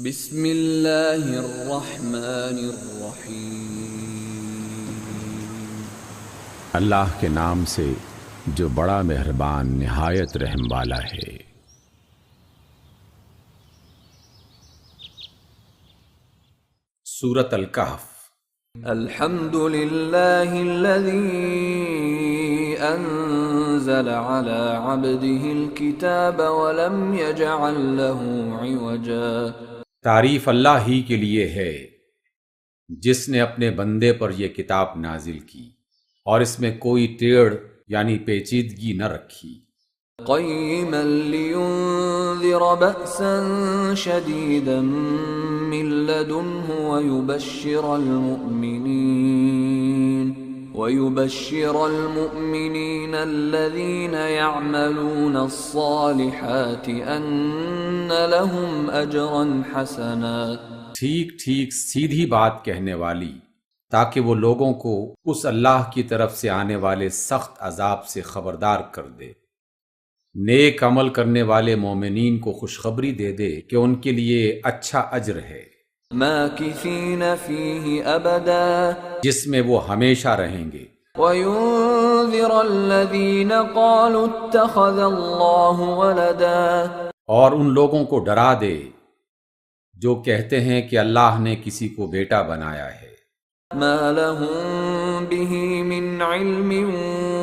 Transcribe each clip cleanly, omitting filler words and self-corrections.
بسم اللہ الرحمن الرحیم۔ اللہ کے نام سے جو بڑا مہربان نہایت رحم والا ہے۔ سورۃ الکہف۔ الحمد للہ الذی انزل علی عبده الکتاب ولم یجعل له عوجا۔ تعریف اللہ ہی کے لیے ہے جس نے اپنے بندے پر یہ کتاب نازل کی اور اس میں کوئی ٹیڑھ یعنی پیچیدگی نہ رکھی۔ قیما لینذر بأسا شدیدا من لدنہ ويبشر المؤمنين الذين يعملون الصالحات أن لهم أجرا حسنا۔ ٹھیک ٹھیک سیدھی بات کہنے والی، تاکہ وہ لوگوں کو اس اللہ کی طرف سے آنے والے سخت عذاب سے خبردار کر دے۔ نیک عمل کرنے والے مومنین کو خوشخبری دے دے کہ ان کے لیے اچھا اجر ہے، ماکثین فیہ ابدا، جس میں وہ ہمیشہ رہیں گے۔ وینذر الذین قالوا اتخذ اللہ ولدا، اور ان لوگوں کو ڈرا دے جو کہتے ہیں کہ اللہ نے کسی کو بیٹا بنایا ہے۔ ما لهم به من علم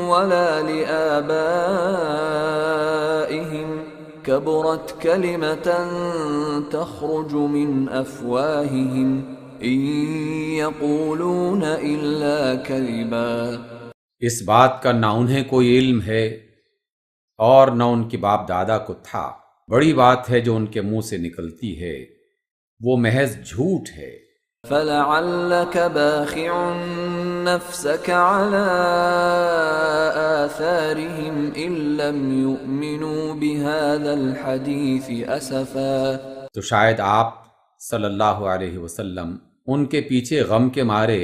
ولا لآبائهم كبرت كلمة تخرج من أفواههم إن يقولون إلا كذبا۔ اس بات کا نہ انہیں کوئی علم ہے اور نہ ان کے باپ دادا کو تھا۔ بڑی بات ہے جو ان کے منہ سے نکلتی ہے، وہ محض جھوٹ ہے۔ فلعلك باخع نفسك على آثارهم إن لم يؤمنوا بهذا الحديث أسفا۔ تو شاید آپ صلی اللہ علیہ وسلم ان کے پیچھے غم کے مارے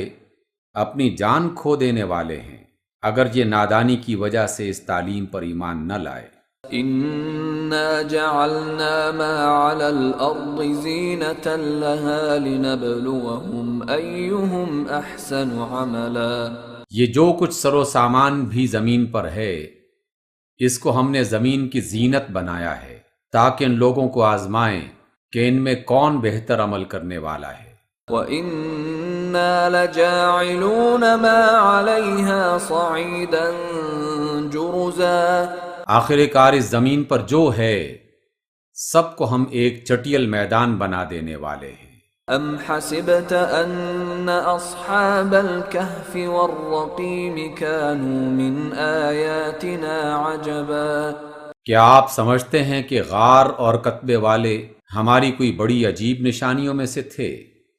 اپنی جان کھو دینے والے ہیں اگر یہ نادانی کی وجہ سے اس تعلیم پر ایمان نہ لائے۔ إنا جعلنا ما على الأرض زينة لها لنبلوهم أيهم أحسن عملا۔ یہ جو کچھ سر و سامان بھی زمین پر ہے، اس کو ہم نے زمین کی زینت بنایا ہے تاکہ ان لوگوں کو آزمائیں کہ ان میں کون بہتر عمل کرنے والا ہے۔ وَإِنَّا لَجَاعِلُونَ مَا عَلَيْهَا صَعِيدًا جُرُزًا۔ آخر کار اس زمین پر جو ہے سب کو ہم ایک چٹیل میدان بنا دینے والے ہیں۔ ام حسبت ان اصحاب الكهف والرقیم كانوا من آیاتنا عجبا۔ کیا آپ سمجھتے ہیں کہ غار اور کتبے والے ہماری کوئی بڑی عجیب نشانیوں میں سے تھے؟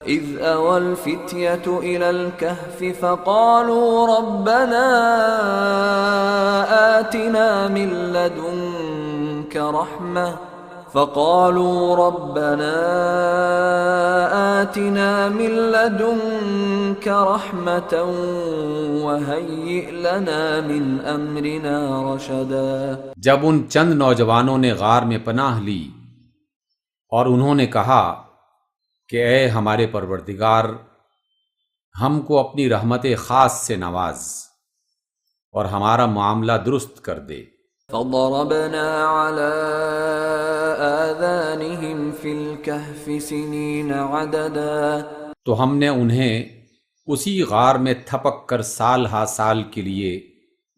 اذ اوى الفتية الى الكهف فقالوا ربنا آتنا من لدنك رحمة وهيئ لنا من امرنا رشدا۔ جب ان چند نوجوانوں نے غار میں پناہ لی اور انہوں نے کہا کہ اے ہمارے پروردگار، ہم کو اپنی رحمت خاص سے نواز اور ہمارا معاملہ درست کر دے۔ فضربنا على آذانهم في الكهف سنين عددا، تو ہم نے انہیں اسی غار میں تھپک کر سال ہا سال کے لیے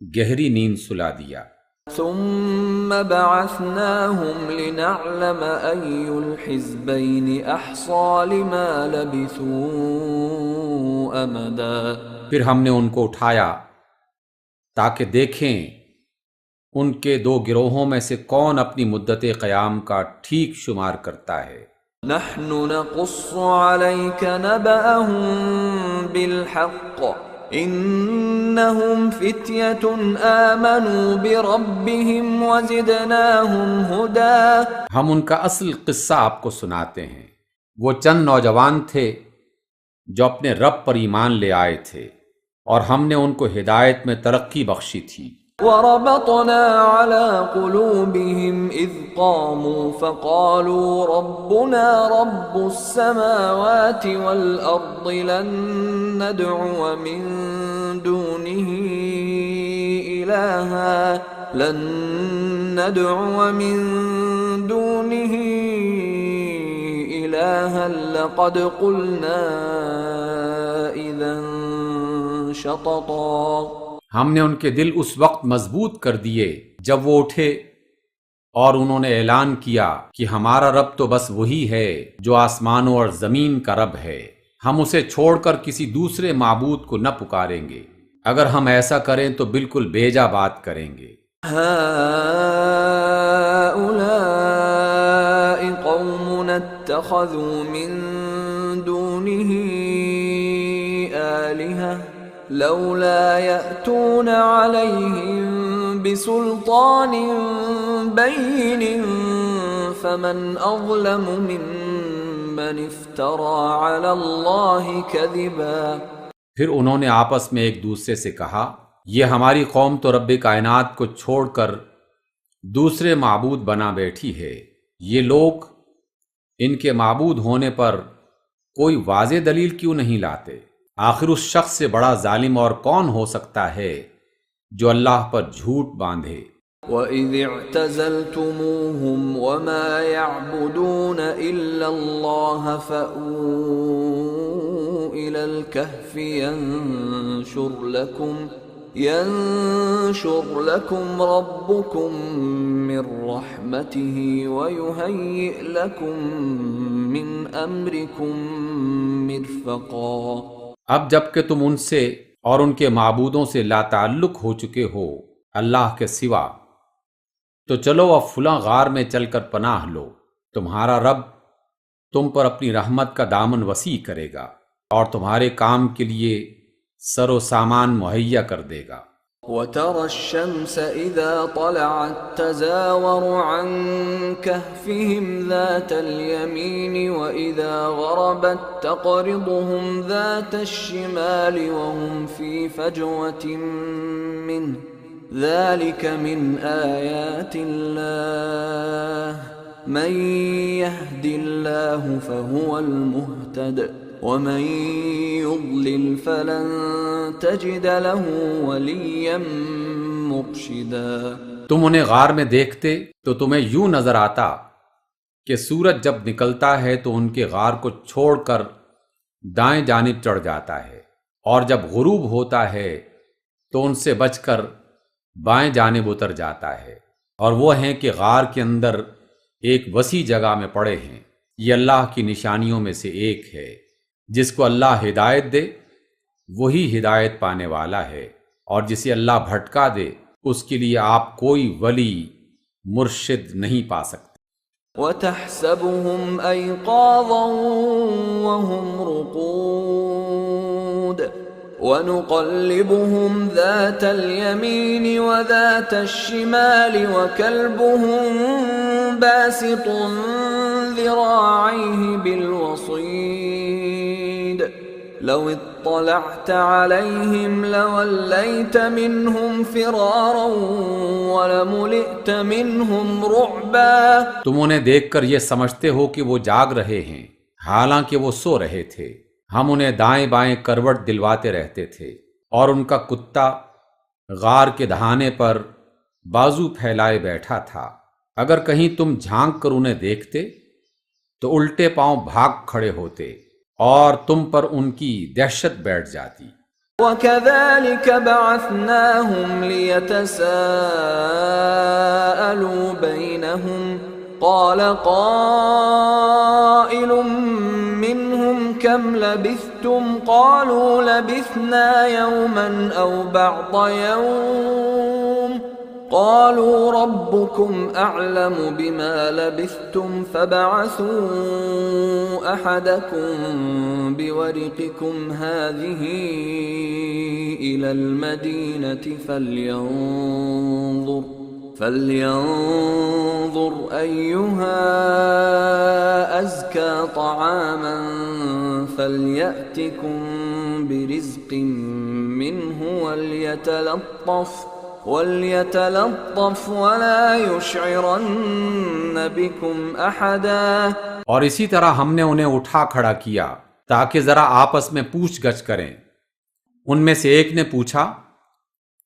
گہری نیند سلا دیا۔ ثم بعثناهم لنعلم أي الحزبين أحصى لما لبثوا أمدا۔ پھر ہم نے ان کو اٹھایا تاکہ دیکھیں ان کے دو گروہوں میں سے کون اپنی مدت قیام کا ٹھیک شمار کرتا ہے۔ نحن نقص عليك نبأهم بالحق انهم فتية آمنوا بربهم وزدناهم هدى۔ ہم ان کا اصل قصہ آپ کو سناتے ہیں۔ وہ چند نوجوان تھے جو اپنے رب پر ایمان لے آئے تھے اور ہم نے ان کو ہدایت میں ترقی بخشی تھی۔ وربطنا على قلوبهم إذ قاموا فقالوا ربنا رب السماوات والأرض لن ندعو من دونه إلها لقد قلنا إذا شططا. ہم نے ان کے دل اس وقت مضبوط کر دیے جب وہ اٹھے اور انہوں نے اعلان کیا کہ ہمارا رب تو بس وہی ہے جو آسمانوں اور زمین کا رب ہے، ہم اسے چھوڑ کر کسی دوسرے معبود کو نہ پکاریں گے، اگر ہم ایسا کریں تو بالکل بیجا بات کریں گے. هؤلاء قوم اتخذوا من دونه آلهة لولا يأتون عليهم بسلطان بين فمن أظلم ممن افترى على الله كذبا. پھر انہوں نے آپس میں ایک دوسرے سے کہا، یہ ہماری قوم تو رب کائنات کو چھوڑ کر دوسرے معبود بنا بیٹھی ہے، یہ لوگ ان کے معبود ہونے پر کوئی واضح دلیل کیوں نہیں لاتے؟ آخر اس شخص سے بڑا ظالم اور کون ہو سکتا ہے جو اللہ پر جھوٹ باندھے. وَإِذِ اعْتَزَلْتُمُوهُمْ وَمَا يَعْبُدُونَ إِلَّا اللَّهَ فَأْوُوا إِلَى الْكَهْفِ يَنشُرْ لَكُمْ رَبُّكُمْ مِنْ رَحْمَتِهِ وَيُهَيِّئْ لَكُمْ مِنْ أَمْرِكُمْ مِرْفَقًا. اب جب کہ تم ان سے اور ان کے معبودوں سے لا تعلق ہو چکے ہو اللہ کے سوا، تو چلو اب فلاں غار میں چل کر پناہ لو، تمہارا رب تم پر اپنی رحمت کا دامن وسیع کرے گا اور تمہارے کام کے لیے سر و سامان مہیا کر دے گا. وَتَرَى الشَّمْسَ إِذَا طَلَعَتْ تَزَاوَرُ عَنْ كَهْفِهِمْ ذَاتَ الْيَمِينِ وَإِذَا غَرَبَتْ تَقْرِضُهُمْ ذَاتَ الشِّمَالِ وَهُمْ فِي فَجْوَةٍ مِّنْهُ ذَلِكَ مِنْ آيَاتِ اللَّهِ مَنْ يَهْدِ اللَّهُ فَهُوَ الْمُهْتَدِ وَمَن يُضْلِلْ فَلَن تَجِدَ لَهُ وَلِيًّا مُرْشِدًا. تم انہیں غار میں دیکھتے تو تمہیں یوں نظر آتا کہ سورج جب نکلتا ہے تو ان کے غار کو چھوڑ کر دائیں جانب چڑھ جاتا ہے، اور جب غروب ہوتا ہے تو ان سے بچ کر بائیں جانب اتر جاتا ہے، اور وہ ہیں کہ غار کے اندر ایک وسیع جگہ میں پڑے ہیں. یہ اللہ کی نشانیوں میں سے ایک ہے، جس کو اللہ ہدایت دے وہی ہدایت پانے والا ہے، اور جسے اللہ بھٹکا دے اس کے لیے آپ کوئی ولی مرشد نہیں پا سکتے. وَتَحْسَبُهُمْ أَيْقَاظًا وَهُمْ رُقُودٌ وَنُقَلِّبُهُمْ ذَاتَ الْيَمِينِ وَذَاتَ الشِّمَالِ وَكَلْبُهُمْ بَاسِطٌ ذِرَاعَيْهِ بِالْوَصِيدِ لَوِ اطَّلَعْتَ عَلَيْهِمْ لَوَلَّيْتَ مِنْهُمْ فِرَارًا وَلَمُلِئْتَ مِنْهُمْ رُعْبًا. تم انہیں دیکھ کر یہ سمجھتے ہو کہ وہ جاگ رہے ہیں، حالانکہ وہ سو رہے تھے. ہم انہیں دائیں بائیں کروٹ دلواتے رہتے تھے، اور ان کا کتا غار کے دہانے پر بازو پھیلائے بیٹھا تھا. اگر کہیں تم جھانک کر انہیں دیکھتے تو الٹے پاؤں بھاگ کھڑے ہوتے اور تم پر ان کی دہشت بیٹھ جاتی. وَكَذَلِكَ بَعَثْنَاهُمْ لِيَتَسَاءَلُوا بَيْنَهُمْ قَالَ قَائِلٌ مِّنْهُمْ كَمْ لَبِثْتُمْ قَالُوا لَبِثْنَا يَوْمًا أَوْ بَعْضَ يَوْمٍ قَالُوا رَبُّكُمْ أَعْلَمُ بِمَا لَبِثْتُمْ فَابْعَثُوا أَحَدَكُمْ بِوَرِقِكُمْ هَٰذِهِ إِلَى الْمَدِينَةِ فَلْيَنظُرْ أَيُّهَا أَزْكَىٰ طَعَامًا فَلْيَأْتِكُمْ بِرِزْقٍ مِّنْهُ وَلْيَتَلَطَّفْ وَلَا يُشْعِرَنَّ بِكُمْ أَحَدًا۔ اور اسی طرح ہم نے انہیں اٹھا کھڑا کیا تاکہ ذرا آپس میں پوچھ گچھ کریں۔ ان میں سے ایک نے پوچھا،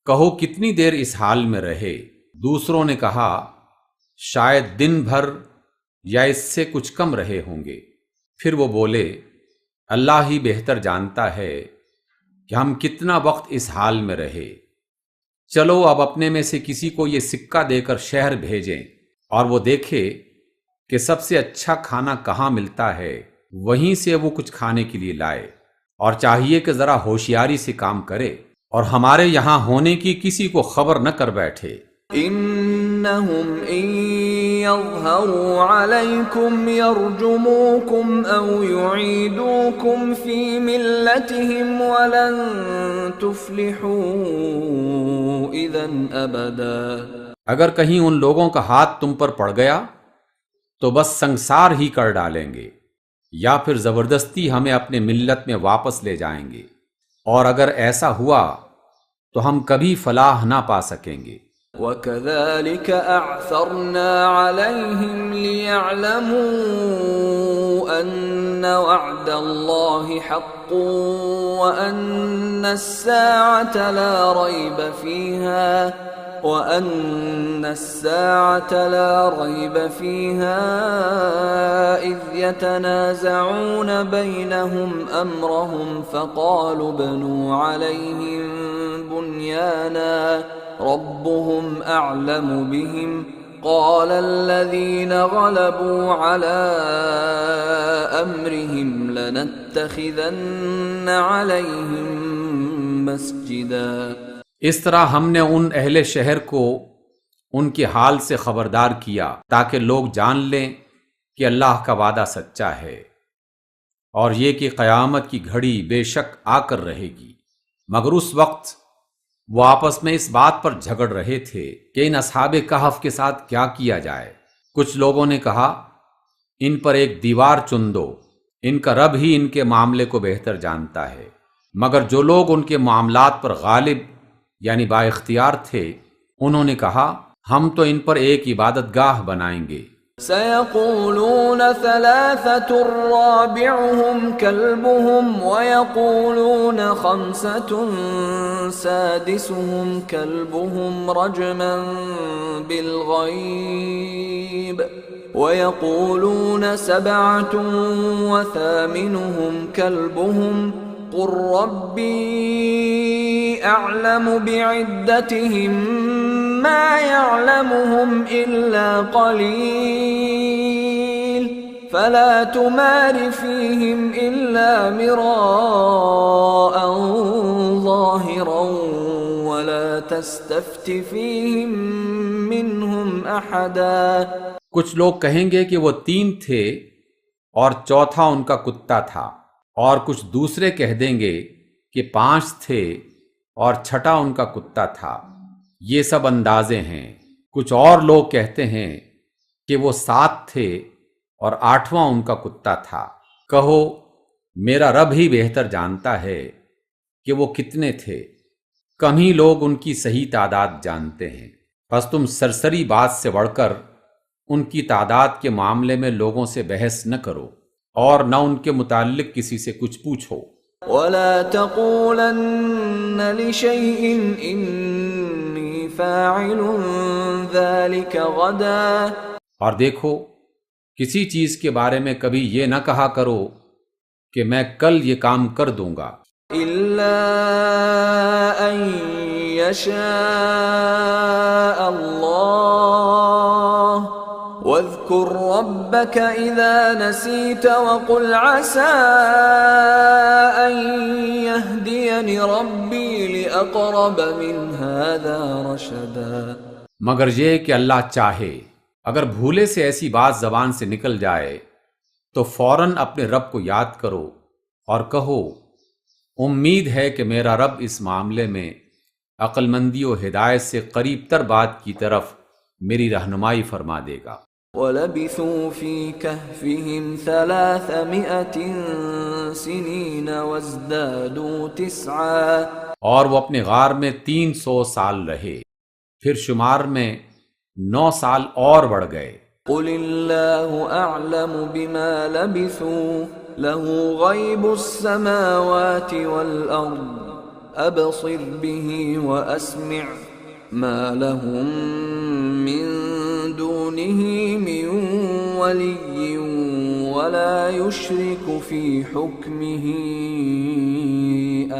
کہو کتنی دیر اس حال میں رہے؟ دوسروں نے کہا، شاید دن بھر یا اس سے کچھ کم رہے ہوں گے۔ پھر وہ بولے، اللہ ہی بہتر جانتا ہے کہ ہم کتنا وقت اس حال میں رہے۔ چلو اب اپنے میں سے کسی کو یہ سکہ دے کر شہر بھیجیں اور وہ دیکھے کہ سب سے اچھا کھانا کہاں ملتا ہے، وہیں سے وہ کچھ کھانے کے لیے لائے، اور چاہیے کہ ذرا ہوشیاری سے کام کرے اور ہمارے یہاں ہونے کی کسی کو خبر نہ کر بیٹھے۔ انہم ان یظہروا علیکم یرجموکم او یعیدوکم فی ملتہم ولن تفلحوا اذا ابدا۔ اگر کہیں ان لوگوں کا ہاتھ تم پر پڑ گیا تو بس سنسار ہی کر ڈالیں گے، یا پھر زبردستی ہمیں اپنے ملت میں واپس لے جائیں گے، اور اگر ایسا ہوا تو ہم کبھی فلاح نہ پا سکیں گے۔ وَكَذَلِكَ أَعْثَرْنَا عَلَيْهِمْ لِيَعْلَمُوا أَنَّ وَعْدَ اللَّهِ حَقٌّ وَأَنَّ السَّاعَةَ لَا رَيْبَ فِيهَا إِذْ يَتَنَازَعُونَ بَيْنَهُمْ أَمْرَهُمْ فَقَالُوا ابْنُوا عَلَيْهِمْ بُنْيَانًا رَبُّهُمْ أَعْلَمُ بِهِمْ قَالَ الَّذِينَ غَلَبُوا عَلَىٰ أَمْرِهِمْ لَنَتَّخِذَنَّ عَلَيْهِمْ مَسْجِدًا۔ اس طرح ہم نے ان اہل شہر کو ان کے حال سے خبردار کیا تاکہ لوگ جان لیں کہ اللہ کا وعدہ سچا ہے، اور یہ کہ قیامت کی گھڑی بے شک آ کر رہے گی۔ مگر اس وقت وہ آپس میں اس بات پر جھگڑ رہے تھے کہ ان اصحاب کہف کے ساتھ کیا کیا جائے۔ کچھ لوگوں نے کہا، ان پر ایک دیوار چن دو، ان کا رب ہی ان کے معاملے کو بہتر جانتا ہے۔ مگر جو لوگ ان کے معاملات پر غالب یعنی با اختیار تھے، انہوں نے کہا، ہم تو ان پر ایک عبادت گاہ بنائیں گے۔ سَيَقُولُونَ ثَلَاثَةٌ رَّابِعُهُمْ كَلْبُهُمْ وَيَقُولُونَ خَمْسَةٌ سَادِسُهُمْ كَلْبُهُمْ رَجْمًا بِالْغَيْبِ وَيَقُولُونَ سَبْعَةٌ وَثَامِنُهُمْ كَلْبُهُمْ قُل رَّبِّي أَعْلَمُ بِعِدَّتِهِم مَّا يَعْلَمُهُمْ إِلَّا قَلِيلٌ فَلَا تُمَارِ فِيهِمْ إِلَّا مِرَاءً ظَاهِرًا وَلَا تَسْتَفْتِ فِيهِم مِّنْهُمْ أَحَدًا۔ کچھ لوگ کہیں گے کہ وہ 3 تھے اور چوتھا ان کا کتا تھا، اور کچھ دوسرے کہہ دیں گے کہ 5 تھے اور چھٹا ان کا کتا تھا۔ یہ سب اندازے ہیں۔ کچھ اور لوگ کہتے ہیں کہ وہ 7 تھے اور 8واں ان کا کتا تھا۔ کہو، میرا رب ہی بہتر جانتا ہے کہ وہ کتنے تھے، کم ہی لوگ ان کی صحیح تعداد جانتے ہیں۔ پس تم سرسری بات سے بڑھ کر ان کی تعداد کے معاملے میں لوگوں سے بحث نہ کرو، اور نہ ان کے متعلق کسی سے کچھ پوچھو۔ وَلَا تَقُولَنَّ لِشَيْءٍ إِنِّي فَاعِلٌ ذَلِكَ غَدًا۔ اور دیکھو، کسی چیز کے بارے میں کبھی یہ نہ کہا کرو کہ میں کل یہ کام کر دوں گا، إِلَّا أَن يَشَاءَ اللَّهُ وَاذْكُر رَّبَّكَ إِذَا نَسِيتَ وَقُلْ عَسَىٰ أَن يَهْدِيَنِ رَبِّي لِأَقْرَبَ مِنْ هَٰذَا رَشَدًا۔ مگر یہ کہ اللہ چاہے، اگر بھولے سے ایسی بات زبان سے نکل جائے تو فوراً اپنے رب کو یاد کرو اور کہو، امید ہے کہ میرا رب اس معاملے میں عقل مندی و ہدایت سے قریب تر بات کی طرف میری رہنمائی فرما دے گا۔ وَلَبِثُوا فِي كَهْفِهِمْ 300 سِنِينَ وَازْدَادُوا 9۔ اور وہ اپنے غار میں 300 سال رہے۔ پھر شمار میں 9 سال اور بڑھ گئے۔ قل اللہ اعلم بما لبثوا له غیب السماوات والارض ابصر به واسمع ما لهم من دونه من ولی ولا يشرك في حكمه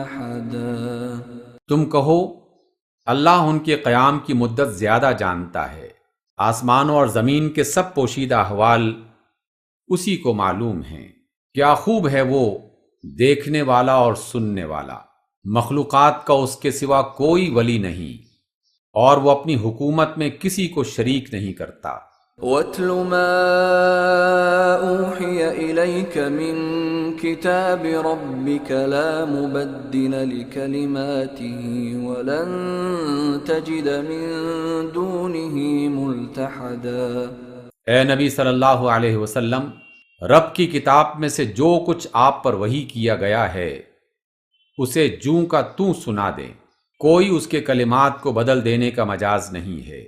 احدا۔ تم کہو اللہ ان کے قیام کی مدت زیادہ جانتا ہے، آسمانوں اور زمین کے سب پوشیدہ احوال اسی کو معلوم ہیں۔ کیا خوب ہے وہ دیکھنے والا اور سننے والا، مخلوقات کا اس کے سوا کوئی ولی نہیں، اور وہ اپنی حکومت میں کسی کو شریک نہیں کرتا۔ وَاتْلُ مَا أُوحِيَ إِلَيْكَ مِن كِتَابِ رَبِّكَ لَا مُبَدِّلَ لِكَلِمَاتِهِ وَلَن تَجِدَ مِن دُونِهِ مُلْتَحَدًا۔ اے نبی صلی اللہ علیہ وسلم، رب کی کتاب میں سے جو کچھ آپ پر وحی کیا گیا ہے اسے جوں کا توں سنا دیں، کوئی اس کے کلمات کو بدل دینے کا مجاز نہیں ہے،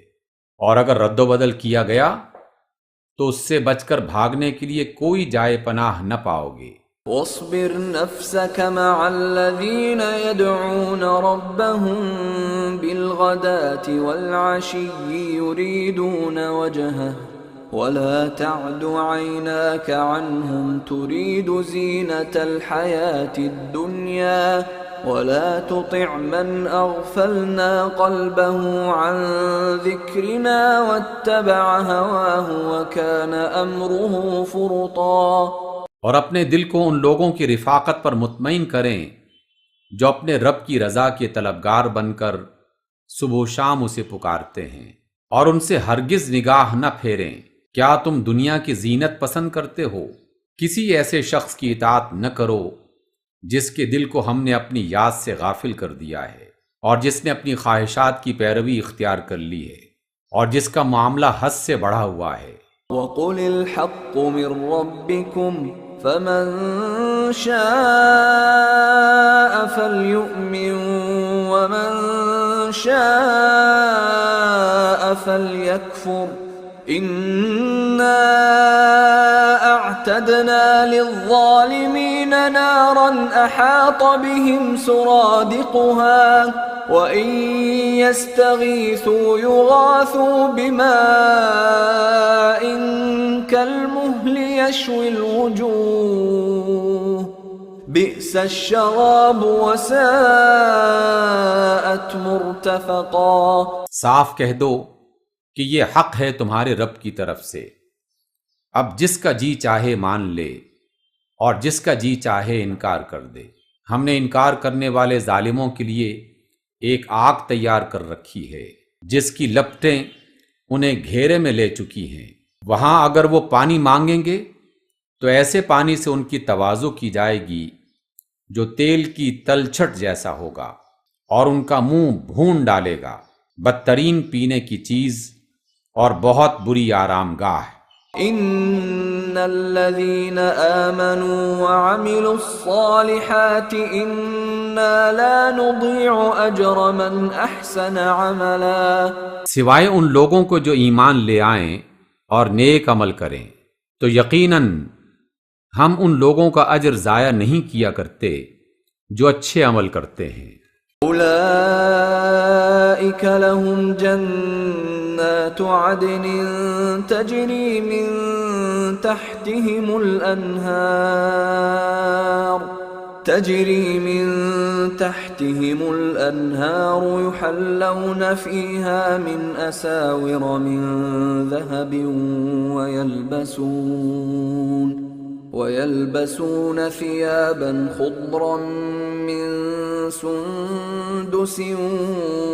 اور اگر رد و بدل کیا گیا تو اس سے بچ کر بھاگنے کے لیے کوئی جائے پناہ نہ پاؤ گے۔ واصبر نفسك مع الذين يدعون ربهم بالغداة والعشي يريدون وجهه ولا تعد عيناك عنهم تريد زينة الحياة الدنيا ولا تطع من اغفلنا قلبه عن ذكرنا واتبع هواه وكان امره فرطا۔ اور اپنے دل کو ان لوگوں کی رفاقت پر مطمئن کریں جو اپنے رب کی رضا کے طلبگار بن کر صبح و شام اسے پکارتے ہیں، اور ان سے ہرگز نگاہ نہ پھیریں۔ کیا تم دنیا کی زینت پسند کرتے ہو؟ کسی ایسے شخص کی اطاعت نہ کرو جس کے دل کو ہم نے اپنی یاد سے غافل کر دیا ہے، اور جس نے اپنی خواہشات کی پیروی اختیار کر لی ہے، اور جس کا معاملہ حد سے بڑھا ہوا ہے۔ وَقُلِ الْحَقُّ مِن رَّبِّكُمْ فَمَن شَاءَ فَلْيُؤْمِن وَمَن شَاءَ فَلْيَكْفُرْ إِنَّا أَعْتَدْنَا لِلظَّالِمِينَ نَارًا أَحَاطَ بِهِمْ سُرَادِقُهَا وَإِن يَسْتَغِيثُوا يُغَاثُوا بِمَاءٍ كَالْمُهْلِ يَشْوِي الْوُجُوهَ بِئْسَ الشَّرَابُ وَسَاءَتْ مُرْتَفَقًا۔ صاف کہہ دو کہ یہ حق ہے تمہارے رب کی طرف سے، اب جس کا جی چاہے مان لے اور جس کا جی چاہے انکار کر دے۔ ہم نے انکار کرنے والے ظالموں کے لیے ایک آگ تیار کر رکھی ہے جس کی لپٹیں انہیں گھیرے میں لے چکی ہیں۔ وہاں اگر وہ پانی مانگیں گے تو ایسے پانی سے ان کی تواضع کی جائے گی جو تیل کی تلچھٹ جیسا ہوگا، اور ان کا منہ بھون ڈالے گا، بدترین پینے کی چیز اور بہت بری آرام گاہ۔ ان الذين آمنوا وعملوا الصالحات انا لا نضيع اجر من احسن عملا۔ سوائے ان لوگوں کو جو ایمان لے آئیں اور نیک عمل کریں تو یقیناً ہم ان لوگوں کا اجر ضائع نہیں کیا کرتے جو اچھے عمل کرتے ہیں۔ اولئک لهم جنات عدن تجری من تحتهم الانہار یحلون فیہا من اساور من ذہب ويلبسون ثيابا خضرا من سندس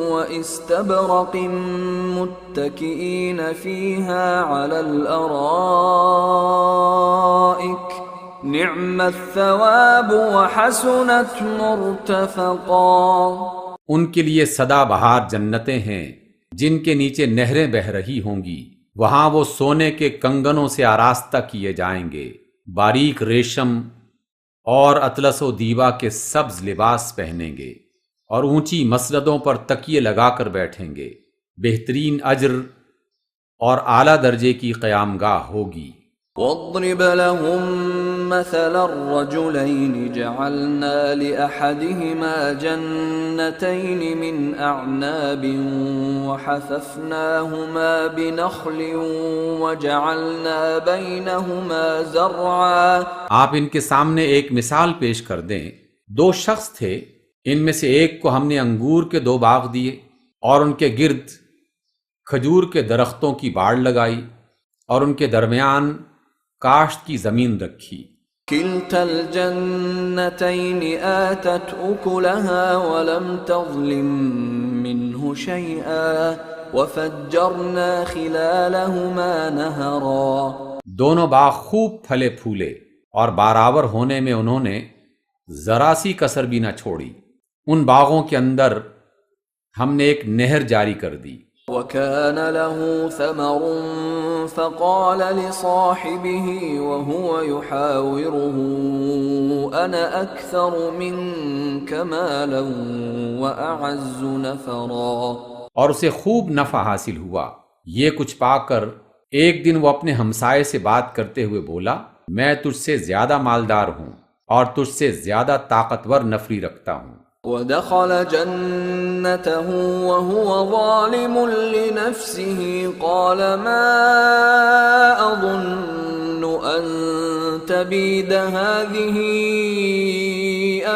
واستبرق متكئين فيها على الارائك نعم الثواب وحسنت مرتفقا۔ ان کے لیے سدا بہار جنتیں ہیں جن کے نیچے نہریں بہہ رہی ہوں گی، وہاں وہ سونے کے کنگنوں سے آراستہ کیے جائیں گے، باریک ریشم اور اطلس و دیبا کے سبز لباس پہنیں گے، اور اونچی مسندوں پر تکیے لگا کر بیٹھیں گے۔ بہترین اجر اور اعلیٰ درجے کی قیام گاہ ہوگی۔ واضرب لهم مثل الرجلين جعلنا لأحدهما جنتين من أعناب وحففناهما بنخل وجعلنا بينهما زرعا۔ آپ ان کے سامنے ایک مثال پیش کر دیں۔ دو شخص تھے، ان میں سے ایک کو ہم نے انگور کے 2 باغ دیے اور ان کے گرد کھجور کے درختوں کی باڑ لگائی اور ان کے درمیان کاشت کی زمین رکھی۔ كلتا الجنتين آتت أكلها ولم تظلم منه شيئا وفجرنا خلالهما نهرا۔ دونوں باغ خوب پھلے پھولے اور برابر ہونے میں انہوں نے ذرا سی کسر بھی نہ چھوڑی۔ ان باغوں کے اندر ہم نے ایک نہر جاری کر دی۔ وكان له ثمر فقال لصاحبه وهو يحاوره أنا أكثر منك مالا وأعز نفرا۔ اور اسے خوب نفع حاصل ہوا۔ یہ کچھ پا کر ایک دن وہ اپنے ہمسائے سے بات کرتے ہوئے بولا، میں تجھ سے زیادہ مالدار ہوں اور تجھ سے زیادہ طاقتور نفری رکھتا ہوں۔ ودخل جنته وهو ظالم لنفسه قال ما أظن أن تبيد هذه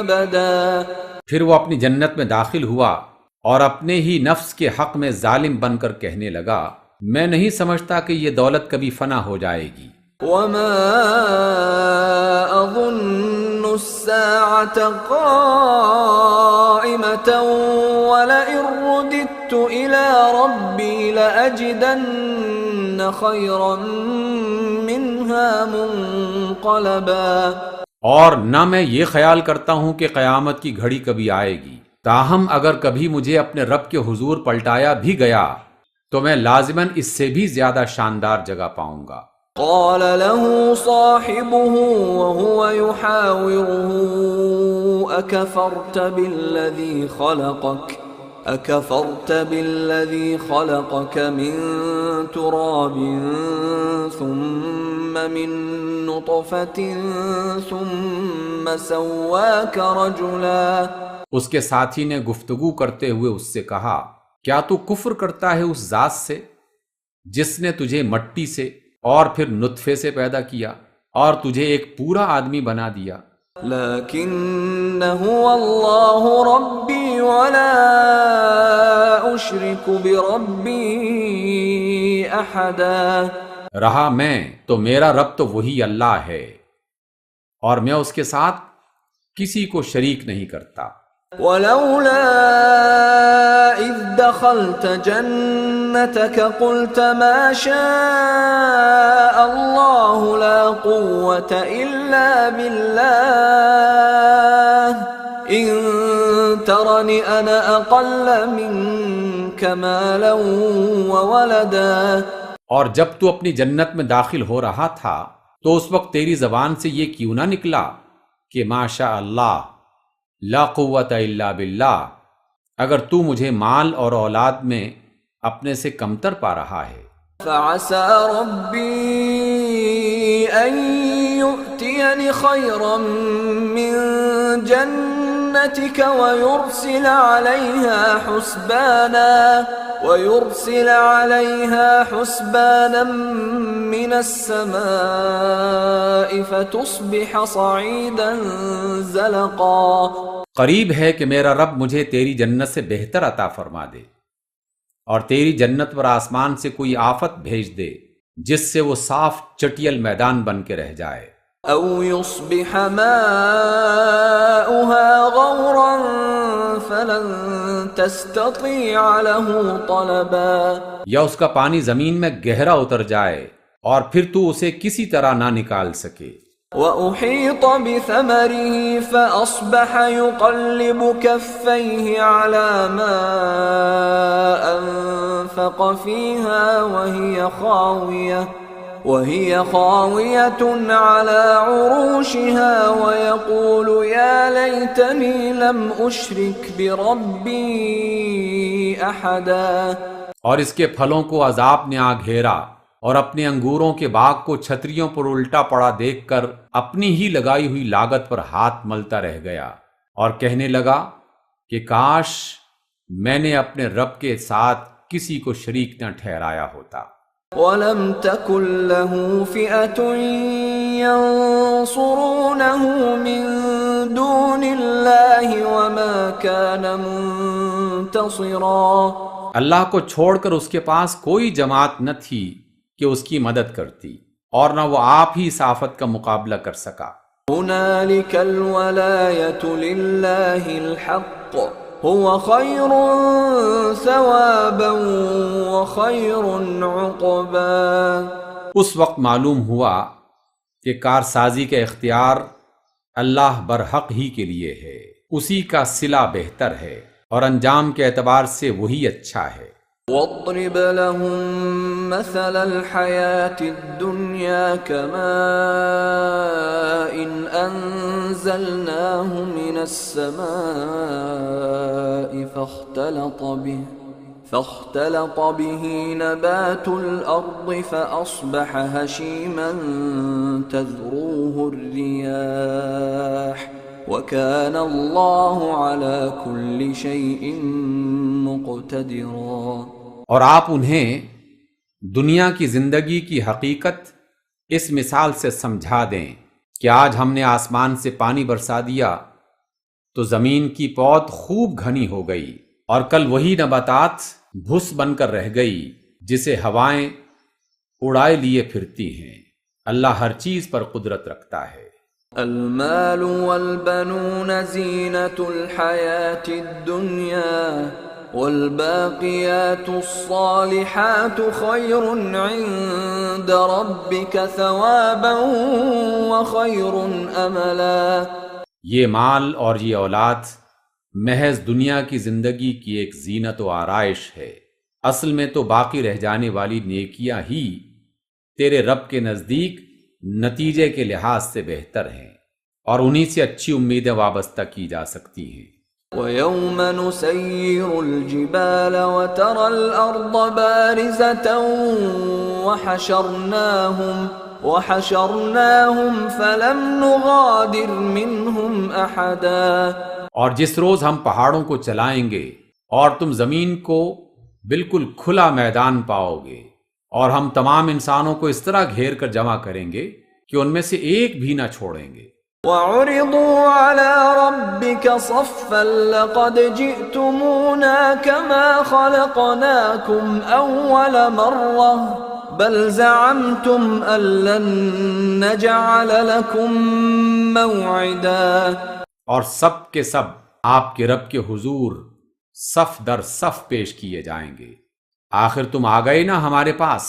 أبدا۔ پھر وہ اپنی جنت میں داخل ہوا اور اپنے ہی نفس کے حق میں ظالم بن کر کہنے لگا، میں نہیں سمجھتا کہ یہ دولت کبھی فنا ہو جائے گی۔ وما أظن الساعة قائمة ولئن رددت إلى ربي لأجدن خيرا منها منقلبا۔ اور نہ میں یہ خیال کرتا ہوں کہ قیامت کی گھڑی کبھی آئے گی، تاہم اگر کبھی مجھے اپنے رب کے حضور پلٹایا بھی گیا تو میں لازماً اس سے بھی زیادہ شاندار جگہ پاؤں گا۔ قال له صاحبه وهو يحاوره أكفرت بالذي خلقك من تراب ثم من نطفة ثم سواك رجلا۔ اس کے ساتھی نے گفتگو کرتے ہوئے اس سے کہا، کیا تو کفر کرتا ہے اس ذات سے جس نے تجھے مٹی سے اور پھر نطفے سے پیدا کیا اور تجھے ایک پورا آدمی بنا دیا؟ لیکن هو اللہ ربی ولا اشرک بربی احدا۔ رہا میں تو میرا رب تو وہی اللہ ہے اور میں اس کے ساتھ کسی کو شریک نہیں کرتا۔ ولولا اذ دخلت جنتك قلت ما شاء الله لا قوة الا بالله ان ترني انا اقل منك مالا وولدا۔ اور جب تو اپنی جنت میں داخل ہو رہا تھا تو اس وقت تیری زبان سے یہ کیوں نہ نکلا کہ ما شاء اللہ لا قوت الا باللہ، اگر تو مجھے مال اور اولاد میں اپنے سے کمتر پا رہا ہے۔ فعسى ربي أن يؤتيني خيرا من جنتك ويرسل عليها حسبانا من السماء فتصبح صعيدا زلقا۔ قریب ہے کہ میرا رب مجھے تیری جنت سے بہتر عطا فرما دے اور تیری جنت پر آسمان سے کوئی آفت بھیج دے جس سے وہ صاف چٹیل میدان بن کے رہ جائے۔ او يصبح ماؤها غورا فلن تستطيع له طلبا۔ یا اس کا پانی زمین میں گہرا اتر جائے اور پھر تو اسے کسی طرح نہ نکال سکے۔ وأحيط بثمره فأصبح يقلب كفيه على ما أنفق فيها وهي خاوية على عروشها ويقول يا ليتني لم أشرك بربي أحدا۔ اور اس کے پھلوں کو عذاب نے آ گھیرا، اور اپنے انگوروں کے باغ کو چھتریوں پر الٹا پڑا دیکھ کر اپنی ہی لگائی ہوئی لاگت پر ہاتھ ملتا رہ گیا، اور کہنے لگا کہ کاش میں نے اپنے رب کے ساتھ کسی کو شریک نہ ٹھہرایا ہوتا۔ وَلَمْ تَكُنْ لَهُ فِئَةٌ يَنصُرُونَهُ مِن دُونِ اللَّهِ وَمَا كَانَ مُنتَصِرًا۔ اللہ کو چھوڑ کر اس کے پاس کوئی جماعت نہ تھی کہ اس کی مدد کرتی، اور نہ وہ آپ ہی اس آفت کا مقابلہ کر سکا۔ هُنَالِكَ الْوَلَایَةُ لِلَّهِ الْحَقِّ هُوَ خَيْرٌ ثَوَابًا وَخَيْرٌ عُقْبًا۔ اس وقت معلوم ہوا کہ کارسازی کا اختیار اللہ برحق ہی کے لیے ہے، اسی کا صلہ بہتر ہے، اور انجام کے اعتبار سے وہی اچھا ہے۔ وَاضْرِبْ لَهُم مَّثَلَ الْحَيَاةِ الدُّنْيَا كَمَاءٍ أَنزَلْنَاهُ مِنَ السَّمَاءِ فاختلط به نبات الأرض فأصبح هشيما تذروه الرياح وَكَانَ اللَّهُ عَلَى كُلِّ شَيْءٍ مُقْتَدِرًا۔ اور آپ انہیں دنیا کی زندگی کی حقیقت اس مثال سے سمجھا دیں کہ آج ہم نے آسمان سے پانی برسا دیا تو زمین کی پود خوب گھنی ہو گئی، اور کل وہی نباتات بھس بن کر رہ گئی جسے ہوائیں اڑائے لیے پھرتی ہیں۔ اللہ ہر چیز پر قدرت رکھتا ہے۔ المال والبنون زینة الحیاة الدنیا والباقیات الصالحات خیر عند ربک ثوابا وخیر املا۔ یہ مال اور یہ اولاد محض دنیا کی زندگی کی ایک زینت و آرائش ہے، اصل میں تو باقی رہ جانے والی نیکیاں ہی تیرے رب کے نزدیک نتیجے کے لحاظ سے بہتر ہیں، اور انہی سے اچھی امیدیں وابستہ کی جا سکتی ہیں۔ وَيَوْمَ نُسَيِّرُ الْجِبَالَ وَتَرَى الْأَرْضَ بَارِزَةً وَحَشَرْنَاهُمْ فَلَمْ نُغَادِرْ مِنْهُمْ أَحَدًا۔ اور جس روز ہم پہاڑوں کو چلائیں گے اور تم زمین کو بالکل کھلا میدان پاؤ گے، اور ہم تمام انسانوں کو اس طرح گھیر کر جمع کریں گے کہ ان میں سے ایک بھی نہ چھوڑیں گے۔ وَعُرِضُوا عَلَى رَبِّكَ صَفًّا لَقَدْ جِئْتُمُونَا كَمَا خَلَقْنَاكُمْ أَوَّلَ مَرَّةٍ بَلْ زَعَمْتُمْ أَن لَّن نَّجْعَلَ لَكُم مَّوْعِدًا۔ اور سب کے سب آپ کے رب کے حضور صف در صف پیش کیے جائیں گے۔ آخر تم آ گئے نا ہمارے پاس،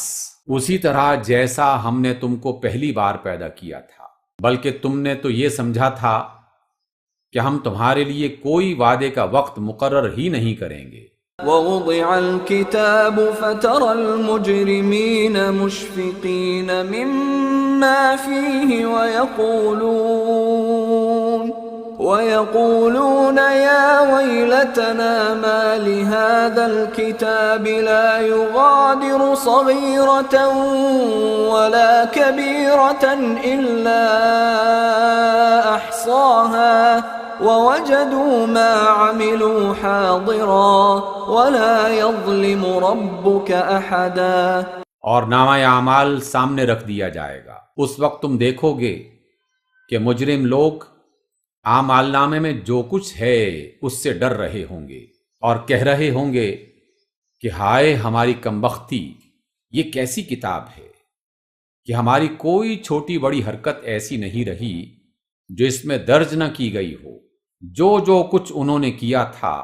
اسی طرح جیسا ہم نے تم کو پہلی بار پیدا کیا تھا، بلکہ تم نے تو یہ سمجھا تھا کہ ہم تمہارے لیے کوئی وعدے کا وقت مقرر ہی نہیں کریں گے۔ وَوُضِعَ الْكِتَابُ فَتَرَى الْمُجْرِمِينَ مُشْفِقِينَ مِمَّا فِيهِ وَيَقُولُونَ يَا وَيْلَتَنَا مَا لِهَذَا الْكِتَابِ لَا يُغَادِرُ صَغِيرَةً وَلَا كَبِيرَةً إِلَّا أَحْصَاهَا وَوَجَدُوا مَا عَمِلُوا حَاضِرًا وَلَا يَظْلِمُ رَبُّكَ أَحَدًا۔ اور نامہ اعمال سامنے رکھ دیا جائے گا، اس وقت تم دیکھو گے کہ مجرم لوگ اعمال نامے میں جو کچھ ہے اس سے ڈر رہے ہوں گے، اور کہہ رہے ہوں گے کہ ہائے ہماری کمبختی، یہ کیسی کتاب ہے کہ ہماری کوئی چھوٹی بڑی حرکت ایسی نہیں رہی جو اس میں درج نہ کی گئی ہو۔ جو کچھ انہوں نے کیا تھا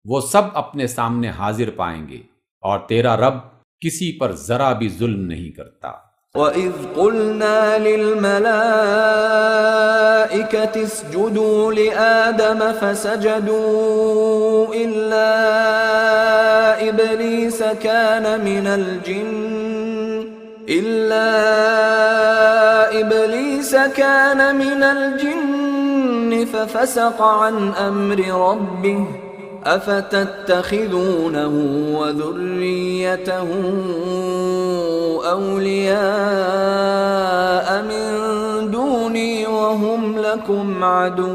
وہ سب اپنے سامنے حاضر پائیں گے، اور تیرا رب کسی پر ذرا بھی ظلم نہیں کرتا۔ وَإِذْ قُلْنَا لِلْمَلَائِكَةِ اسْجُدُوا لِآدَمَ فَسَجَدُوا إِلَّا إِبْلِيسَ كَانَ مِنَ الْجِنِّ فَفَسَقَ عَنْ أَمْرِ رَبِّهِ افتتخذونه وذريته اولیاء من دونی وهم لکم عدو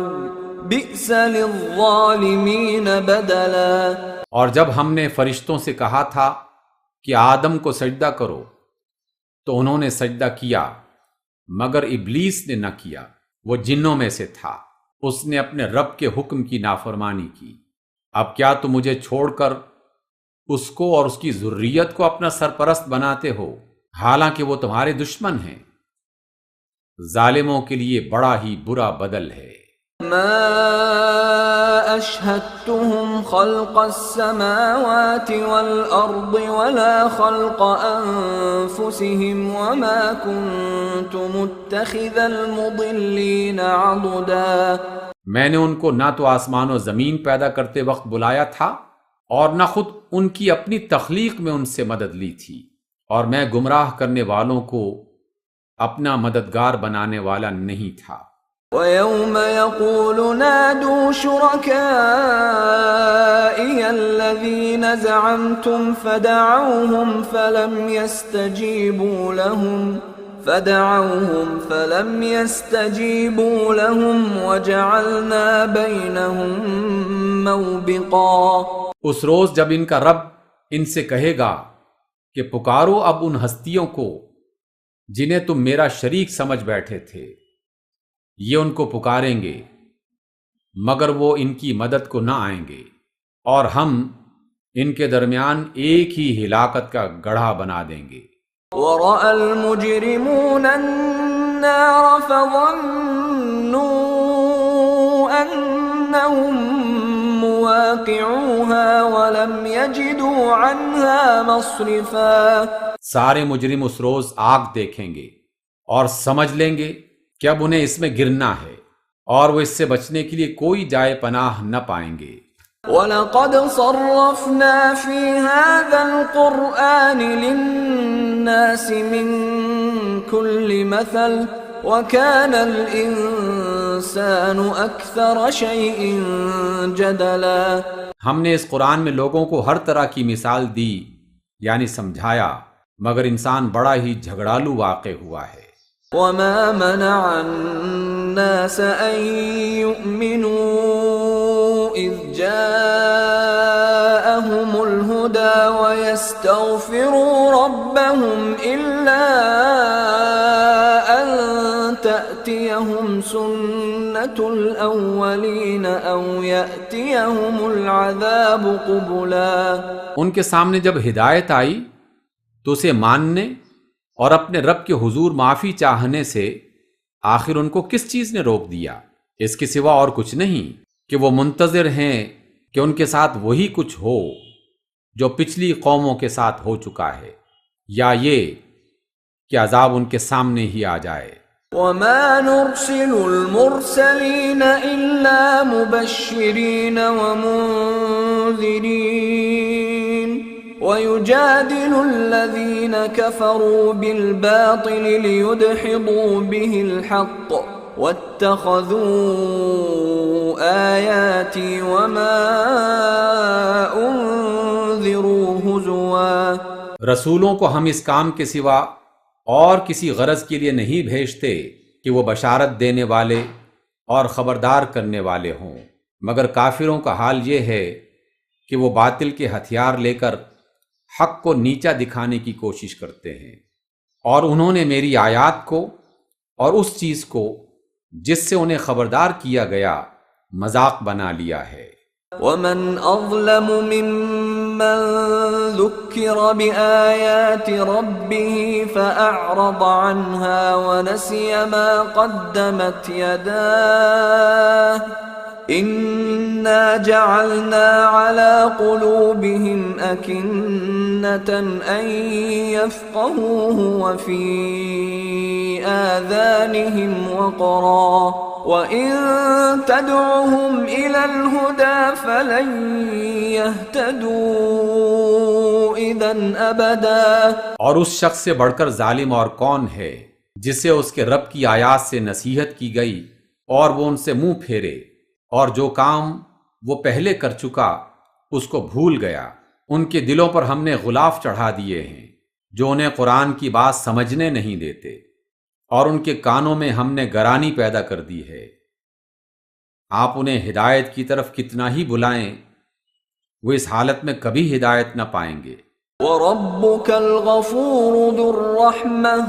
بئس للظالمین بدلا۔ اور جب ہم نے فرشتوں سے کہا تھا کہ آدم کو سجدہ کرو تو انہوں نے سجدہ کیا مگر ابلیس نے نہ کیا، وہ جنوں میں سے تھا، اس نے اپنے رب کے حکم کی نافرمانی کی۔ اب کیا تم مجھے چھوڑ کر اس کو اور اس کی ذریت کو اپنا سرپرست بناتے ہو، حالانکہ وہ تمہارے دشمن ہیں؟ ظالموں کے لیے بڑا ہی برا بدل ہے۔ ما اشهدتهم خلق السماوات والارض ولا خلق انفسهم وما كنت متخذ المضلين عضدا۔ میں نے ان کو نہ تو آسمان و زمین پیدا کرتے وقت بلایا تھا اور نہ خود ان کی اپنی تخلیق میں ان سے مدد لی تھی، اور میں گمراہ کرنے والوں کو اپنا مددگار بنانے والا نہیں تھا۔ وَيَوْمَ يَقُولُ نَادُوا شُرَكَائِيَ الَّذِينَ زَعَمْتُمْ فَدَعَوْهُمْ فَلَمْ يَسْتَجِيبُوا لَهُمْ وَجَعَلْنَا بَيْنَهُمْ مَوْبِقًا۔ اس روز جب ان کا رب ان سے کہے گا کہ پکارو اب ان ہستیوں کو جنہیں تم میرا شریک سمجھ بیٹھے تھے، یہ ان کو پکاریں گے مگر وہ ان کی مدد کو نہ آئیں گے، اور ہم ان کے درمیان ایک ہی ہلاکت کا گڑھا بنا دیں گے۔ وَرَأَى الْمُجْرِمُونَ النَّارَ فَظَنُّوا أَنَّهُمْ مُوَاقِعُوهَا وَلَمْ يَجِدُوا عَنْهَا مَصْرِفًا۔ سارے مجرم اس روز آگ دیکھیں گے اور سمجھ لیں گے کہ اب انہیں اس میں گرنا ہے، اور وہ اس سے بچنے کے لیے کوئی جائے پناہ نہ پائیں گے۔ وَلَقَدْ صَرَّفْنَا فِي هَذَا الْقُرْآنِ لِلنَّاسِ مِنْ كُلِّ مَثَلٍ وَكَانَ الْإِنسَانُ أَكْثَرَ شَيْءٍ جَدَلًا۔ ہم نے اس قرآن میں لوگوں کو ہر طرح کی مثال دی، یعنی سمجھایا، مگر انسان بڑا ہی جھگڑالو واقع ہوا ہے۔ وَمَا مَنَعَ النَّاسَ أَن يُؤْمِنُوا إِذْ جَاءَهُمُ الْهُدَى وَيَسْتَغْفِرُوا رَبَّهُمْ إِلَّا أَن تَأْتِيَهُمْ سُنَّةُ الْأَوَّلِينَ أَوْ يَأْتِيَهُمُ الْعَذَابُ قُبُلًا۔ ان کے سامنے جب ہدایت آئی تو اسے ماننے اور اپنے رب کے حضور معافی چاہنے سے آخر ان کو کس چیز نے روک دیا؟ اس کے سوا اور کچھ نہیں کہ وہ منتظر ہیں کہ ان کے ساتھ وہی کچھ ہو جو پچھلی قوموں کے ساتھ ہو چکا ہے، یا یہ کہ عذاب ان کے سامنے ہی آ جائے۔ وَمَا نُرْسِلُ الْمُرْسَلِينَ إِلَّا مُبَشِّرِينَ وَمُنذِرِينَ وَيُجَادِلُ الَّذِينَ كَفَرُوا بِالْبَاطِلِ لِيُدْحِضُوا بِهِ الْحَقَّ وَاتَّخَذُوا آيَاتِي وَمَا أُنذِرُوا هُزُوًا۔ رسولوں کو ہم اس کام کے سوا اور کسی غرض کے لیے نہیں بھیجتے کہ وہ بشارت دینے والے اور خبردار کرنے والے ہوں، مگر کافروں کا حال یہ ہے کہ وہ باطل کے ہتھیار لے کر حق کو نیچا دکھانے کی کوشش کرتے ہیں، اور انہوں نے میری آیات کو اور اس چیز کو جس سے انہیں خبردار کیا گیا مذاق بنا لیا ہے۔ وَمَنْ أَظْلَمُ مِمَّنْ ذُكِّرَ بِآيَاتِ رَبِّهِ فَأَعْرَضَ عَنْهَا وَنَسِيَ مَا قَدَّمَتْ يَدَاهُ إِنَّا جَعَلْنَا عَلَى قُلُوبِهِمْ أَكِنَّةً أَن يَفْقَهُوهُ وَفِي آذَانِهِمْ وَقْرًا وَإِن تَدْعُهُمْ إِلَى الْهُدَى فَلَن يَهْتَدُوا إِذًا أَبَدًا۔ اور اس شخص سے بڑھ کر ظالم اور کون ہے جسے اس کے رب کی آیات سے نصیحت کی گئی اور وہ ان سے منہ پھیرے، اور جو کام وہ پہلے کر چکا اس کو بھول گیا۔ ان کے دلوں پر ہم نے غلاف چڑھا دیے ہیں جو انہیں قرآن کی بات سمجھنے نہیں دیتے، اور ان کے کانوں میں ہم نے گرانی پیدا کر دی ہے۔ آپ انہیں ہدایت کی طرف کتنا ہی بلائیں، وہ اس حالت میں کبھی ہدایت نہ پائیں گے۔ وَرَبُّكَ الْغَفُورُ ذُو الرَّحْمَةِ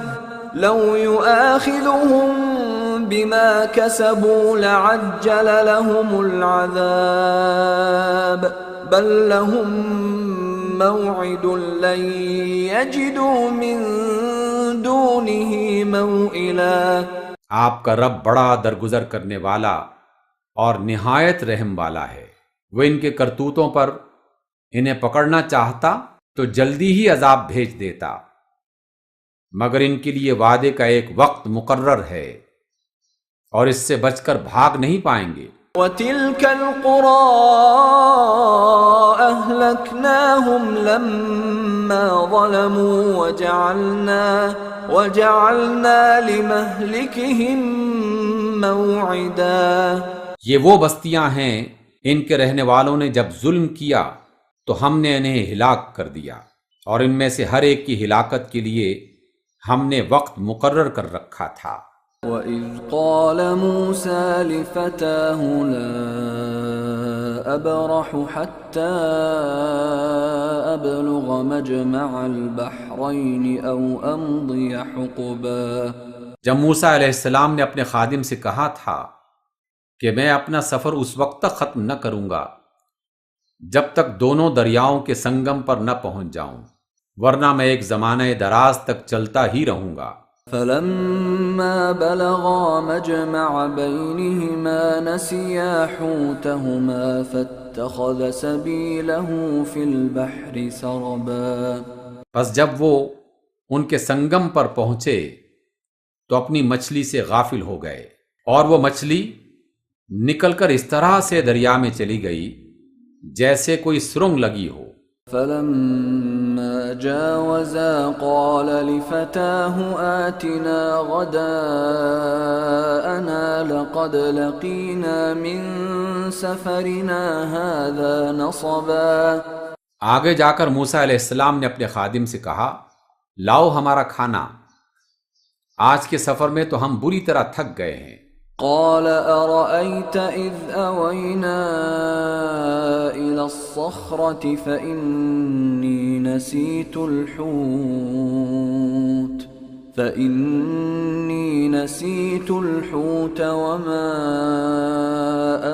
لَوْ يُؤَاخِذُهُم بِمَا كَسَبُوا لَعَجَّلَ لَهُمُ الْعَذَابَ بَل لَّهُم مَّوْعِدٌ لَّن يَجِدُوا مِن دُونِهِ مَوْئِلًا۔ آپ کا رب بڑا درگزر کرنے والا اور نہایت رحم والا ہے، وہ ان کے کرتوتوں پر انہیں پکڑنا چاہتا تو جلدی ہی عذاب بھیج دیتا، مگر ان کے لیے وعدے کا ایک وقت مقرر ہے اور اس سے بچ کر بھاگ نہیں پائیں گے۔ وَتِلْكَ الْقُرَىٰ أَهْلَكْنَاهُمْ لَمَّا ظَلَمُوا وَجَعَلْنَا لِمَهْلِكِهِم مَّوْعِدًا۔ یہ وہ بستیاں ہیں ان کے رہنے والوں نے جب ظلم کیا تو ہم نے انہیں ہلاک کر دیا، اور ان میں سے ہر ایک کی ہلاکت کے لیے ہم نے وقت مقرر کر رکھا تھا۔ وَإِذْ قَالَ مُوسَىٰ لِفَتَاهُ لَا أَبْرَحُ حَتَّىٰ أَبْلُغَ مَجْمَعَ الْبَحْرَيْنِ أَوْ أَمْضِيَ حُقُبًا۔ جب موسیٰ علیہ السلام نے اپنے خادم سے کہا تھا کہ میں اپنا سفر اس وقت تک ختم نہ کروں گا جب تک دونوں دریاؤں کے سنگم پر نہ پہنچ جاؤں، ورنہ میں ایک زمانہ دراز تک چلتا ہی رہوں گا۔ فَلَمَّا بَلَغَا مَجْمَعَ بَيْنِهِمَا نَسِيَا حُوتَهُمَا فَاتَّخَذَ سَبِيلَهُ فِي الْبَحْرِ سَرَبًا۔ پس جب وہ ان کے سنگم پر پہنچے تو اپنی مچھلی سے غافل ہو گئے، اور وہ مچھلی نکل کر اس طرح سے دریا میں چلی گئی جیسے کوئی سرنگ لگی ہو۔ فَلَمَّا جَاوَزَا قَالَ لِفَتَاهُ آتِنَا غَدَاءَنَا لَقَدْ لَقِينَا مِن سَفَرِنَا هَٰذَا نَصَبًا۔ آگے جا کر موسیٰ علیہ السلام نے اپنے خادم سے کہا، لاؤ ہمارا کھانا، آج کے سفر میں تو ہم بری طرح تھک گئے ہیں۔ قال أرأيت إذ أوينا إلى الصخرة فإني نسيت الحوت وما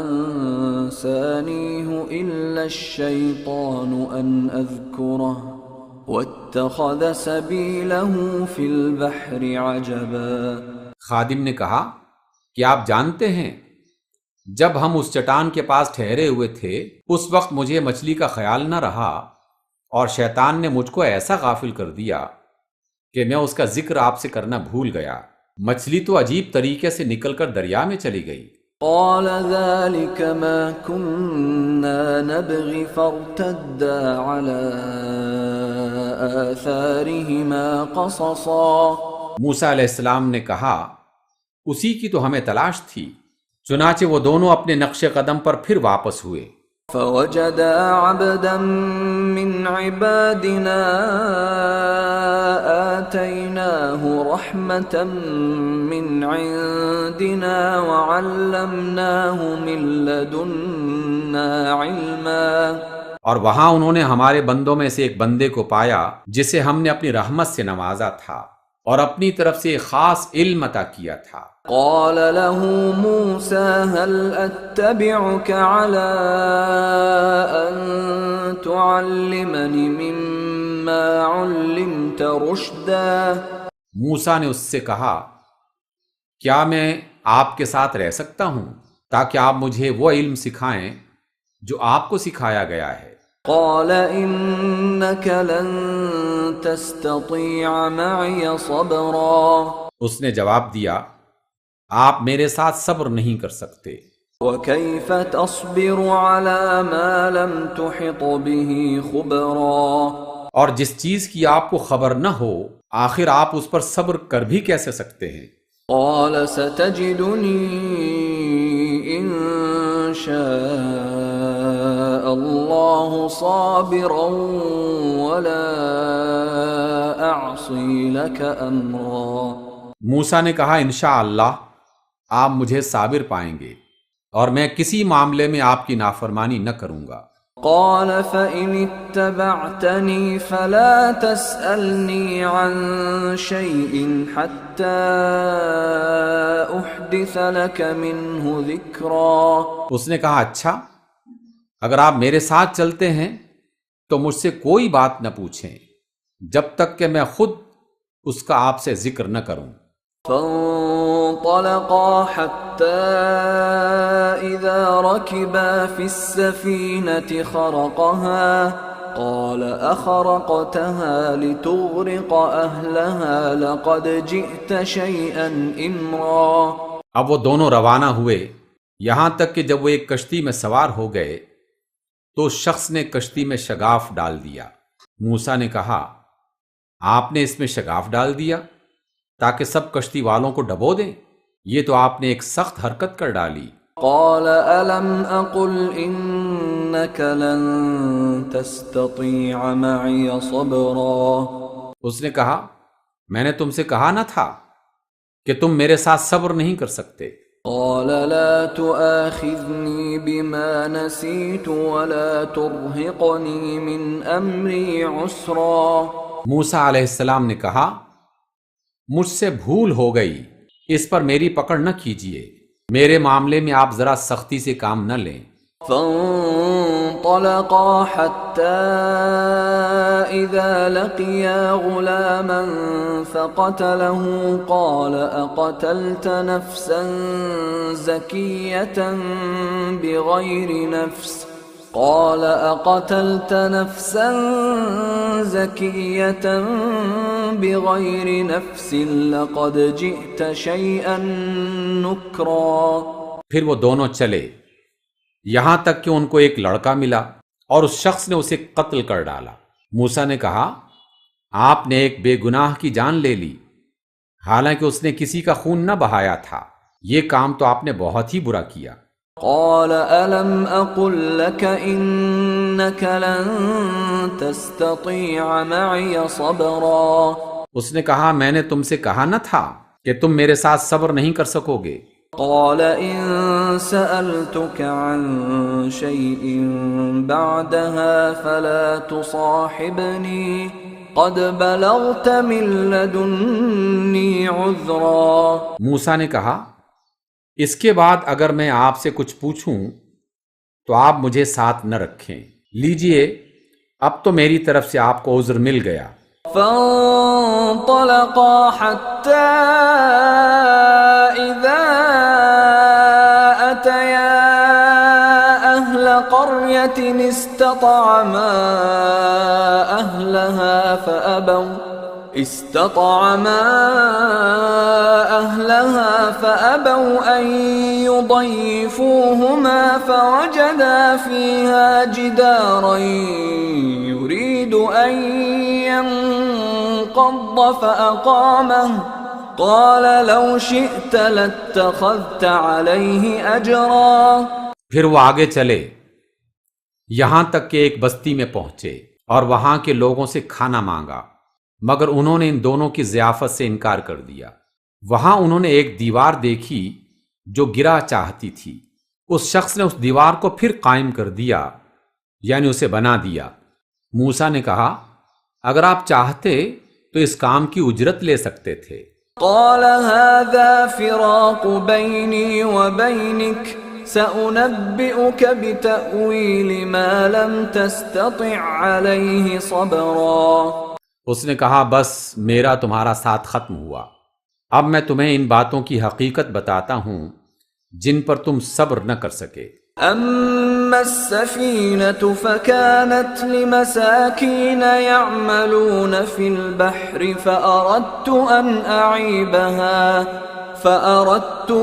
أنسانيه إلا الشيطان أن أذكره واتخذ سبيله في البحر عجبا۔ خادم نے کہا کہ آپ جانتے ہیں جب ہم اس چٹان کے پاس ٹھہرے ہوئے تھے اس وقت مجھے مچھلی کا خیال نہ رہا، اور شیطان نے مجھ کو ایسا غافل کر دیا کہ میں اس کا ذکر آپ سے کرنا بھول گیا۔ مچھلی تو عجیب طریقے سے نکل کر دریا میں چلی گئی۔ قال ذلك ما كنا نبغي فارتدا على آثارهما قصصا۔ موسیٰ علیہ السلام نے کہا اسی کی تو ہمیں تلاش تھی، چنانچہ وہ دونوں اپنے نقش قدم پر پھر واپس ہوئے۔ فوجدا عبدا من عبادنا آتيناه رحمة من عندنا وعلمناه من لدنا علما۔ اور وہاں انہوں نے ہمارے بندوں میں سے ایک بندے کو پایا جسے ہم نے اپنی رحمت سے نوازا تھا اور اپنی طرف سے ایک خاص علم عطا کیا تھا۔ قال له موسى هل أتبعك على أن تعلمني مما علمت رشدا۔ موسیٰ نے اس سے کہا کیا میں آپ کے ساتھ رہ سکتا ہوں تاکہ آپ مجھے وہ علم سکھائیں جو آپ کو سکھایا گیا ہے۔ قال إنك لن تستطيع معي صبرا۔ اس نے جواب دیا آپ میرے ساتھ صبر نہیں کر سکتے۔ وكيف تصبر على ما لم تحط به خبرا۔ اور جس چیز کی آپ کو خبر نہ ہو آخر آپ اس پر صبر کر بھی کیسے سکتے ہیں؟ قال ستجدني إن شاء الله صابرا ولا أعصي لك أمرا. موسیٰ نے کہا انشاءاللہ آپ مجھے صابر پائیں گے اور میں کسی معاملے میں آپ کی نافرمانی نہ کروں گا. قال فإن اتبعتني فلا تسألني عن شيء حتى أحدث لك منه ذكرا. اس نے کہا اچھا اگر آپ میرے ساتھ چلتے ہیں تو مجھ سے کوئی بات نہ پوچھیں جب تک کہ میں خود اس کا آپ سے ذکر نہ کروں. فانطلقا حتى إذا ركبا في السفينة خرقها قال أخرقتها لتغرق أهلها لقد جئت شيئا إمرا. اب وہ دونوں روانہ ہوئے یہاں تک کہ جب وہ ایک کشتی میں سوار ہو گئے تو اس شخص نے کشتی میں شگاف ڈال دیا. موسیٰ نے کہا آپ نے اس میں شگاف ڈال دیا تاکہ سب کشتی والوں کو ڈبو دیں؟ یہ تو آپ نے ایک سخت حرکت کر ڈالی. قال ألم أقل إنك لن تستطيع معي صبرا. اس نے کہا میں نے تم سے کہا نہ تھا کہ تم میرے ساتھ صبر نہیں کر سکتے. قال لا تؤاخذني بما نسيت ولا ترهقني من أمري عسرا. موسیٰ علیہ السلام نے کہا مجھ سے بھول ہو گئی اس پر میری پکڑ نہ کیجیے میرے معاملے میں آپ ذرا سختی سے کام نہ لیں. فانطلقا حتى إذا لقيا غلاما فقتله قال أقتلت نفسا زكية بغير نفس قال أقتلت نفسا زكية بغير نفس لقد جئت شيئا نكرا. پھر وہ دونوں چلے یہاں تک کہ ان کو ایک لڑکا ملا اور اس شخص نے اسے قتل کر ڈالا. موسیٰ نے کہا آپ نے ایک بے گناہ کی جان لے لی حالانکہ اس نے کسی کا خون نہ بہایا تھا. یہ کام تو آپ نے بہت ہی برا کیا. قال ألم أقل لك إنك لن تستطيع معي صبرا. اس نے کہا میں نے تم سے کہا نہ تھا کہ تم میرے ساتھ صبر نہیں کر سکو گے. قال إن سألتك عن شيء بعدها فلا تصاحبني قد بلغت من لدني عذرا. موسیٰ نے کہا اس کے بعد اگر میں آپ سے کچھ پوچھوں تو آپ مجھے ساتھ نہ رکھیں. لیجئے اب تو میری طرف سے آپ کو عذر مل گیا. فانطلقا حتى إذا أتيا أهل قرية استطعما أهلها فأبوا أن يضيفوهما فوجدا فيها جدارا يريد أن ينقض فأقامه قال لو شئت لاتخذت عليه أجرا. پھر وہ آگے چلے یہاں تک کہ ایک بستی میں پہنچے اور وہاں کے لوگوں سے کھانا مانگا مگر انہوں نے ان دونوں کی ضیافت سے انکار کر دیا. وہاں انہوں نے ایک دیوار دیکھی جو گرا چاہتی تھی. اس شخص نے اس دیوار کو پھر قائم کر دیا یعنی اسے بنا دیا. موسیٰ نے کہا اگر آپ چاہتے تو اس کام کی اجرت لے سکتے تھے. قال هذا فراق بيني وبينك سأنبئك بتأويل ما لم تستطع عليه صبرا. اس نے کہا بس میرا تمہارا ساتھ ختم ہوا. اب میں تمہیں ان باتوں کی حقیقت بتاتا ہوں جن پر تم صبر نہ کر سکے. أما السفينة فكانت لمساكين يعملون في البحر فأردت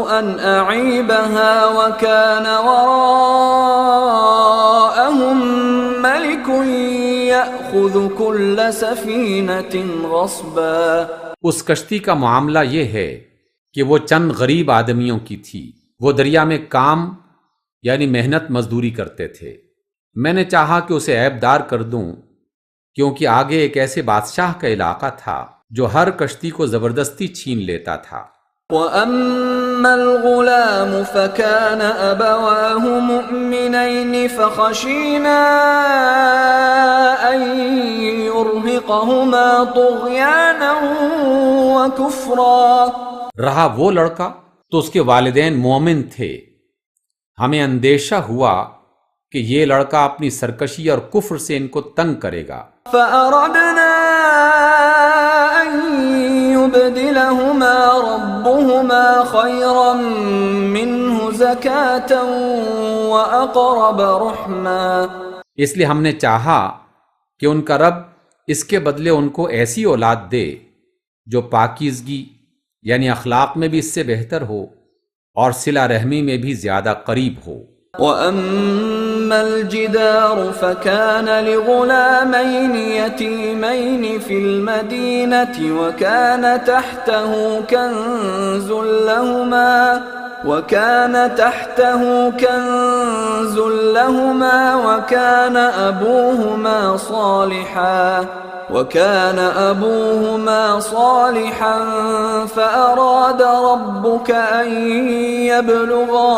أن أعيبها وكان وراءهم ملك يأخذ كل سفينة غصبا. اس کشتی کا معاملہ یہ ہے کہ وہ چند غریب آدمیوں کی تھی. وہ دریا میں کام یعنی محنت مزدوری کرتے تھے. میں نے چاہا کہ اسے عیبدار کر دوں، کیونکہ آگے ایک ایسے بادشاہ کا علاقہ تھا جو ہر کشتی کو زبردستی چھین لیتا تھا۔ وَأَمَّا الْغُلَامُ فَكَانَ أَبَوَاهُ مُؤْمِنَيْنِ فَخَشِينَا أَن يُرْهِقَهُمَا طُغْيَانًا وَكُفْرًا۔ رہا وہ لڑکا تو اس کے والدین مومن تھے، ہمیں اندیشہ ہوا کہ یہ لڑکا اپنی سرکشی اور کفر سے ان کو تنگ کرے گا۔ فَأَرَدْنَا أَن يُبْدِلَهُمَا رَبُّهُمَا خَيْرًا مِّنْهُ زَكَاةً وَأَقْرَبَ رُحْمًا۔ اس لیے ہم نے چاہا کہ ان کا رب اس کے بدلے ان کو ایسی اولاد دے جو پاکیزگی یعنی اخلاق میں بھی اس سے بہتر ہو اور صلہ رحمی میں بھی زیادہ قریب ہو۔ وَأَمَّا الْجِدَارُ فَكَانَ لِغُلَامَيْنِ يَتِيمَيْنِ فِي الْمَدِينَةِ وَكَانَ تَحْتَهُ كَنْزٌ لَهُمَا وَكَانَ أَبُوهُمَا صَالِحًا فَأَرَادَ رَبُّكَ أَن يَبْلُغَا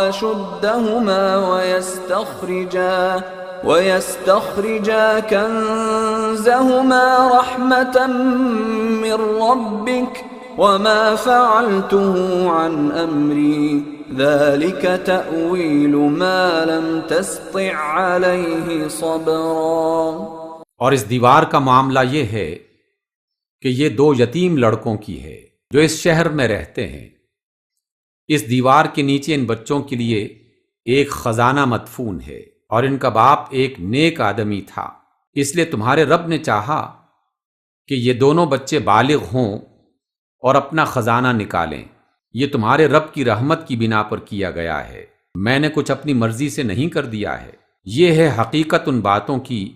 أَشُدَّهُمَا وَيَسْتَخْرِجَا كَنزَهُمَا رَحْمَةً مِّن رَّبِّكَ وَمَا فَعَلْتُهُ عَنْ أَمْرِي ذَلِكَ تَأْوِيلُ مَا لَمْ تَسْطِع عَلَيْهِ صَبْرًا۔ اور اس دیوار کا معاملہ یہ ہے کہ یہ دو یتیم لڑکوں کی ہے جو اس شہر میں رہتے ہیں۔ اس دیوار کے نیچے ان بچوں کے لیے ایک خزانہ مدفون ہے، اور ان کا باپ ایک نیک آدمی تھا، اس لیے تمہارے رب نے چاہا کہ یہ دونوں بچے بالغ ہوں اور اپنا خزانہ نکالیں۔ یہ تمہارے رب کی رحمت کی بنا پر کیا گیا ہے، میں نے کچھ اپنی مرضی سے نہیں کر دیا ہے۔ یہ ہے حقیقت ان باتوں کی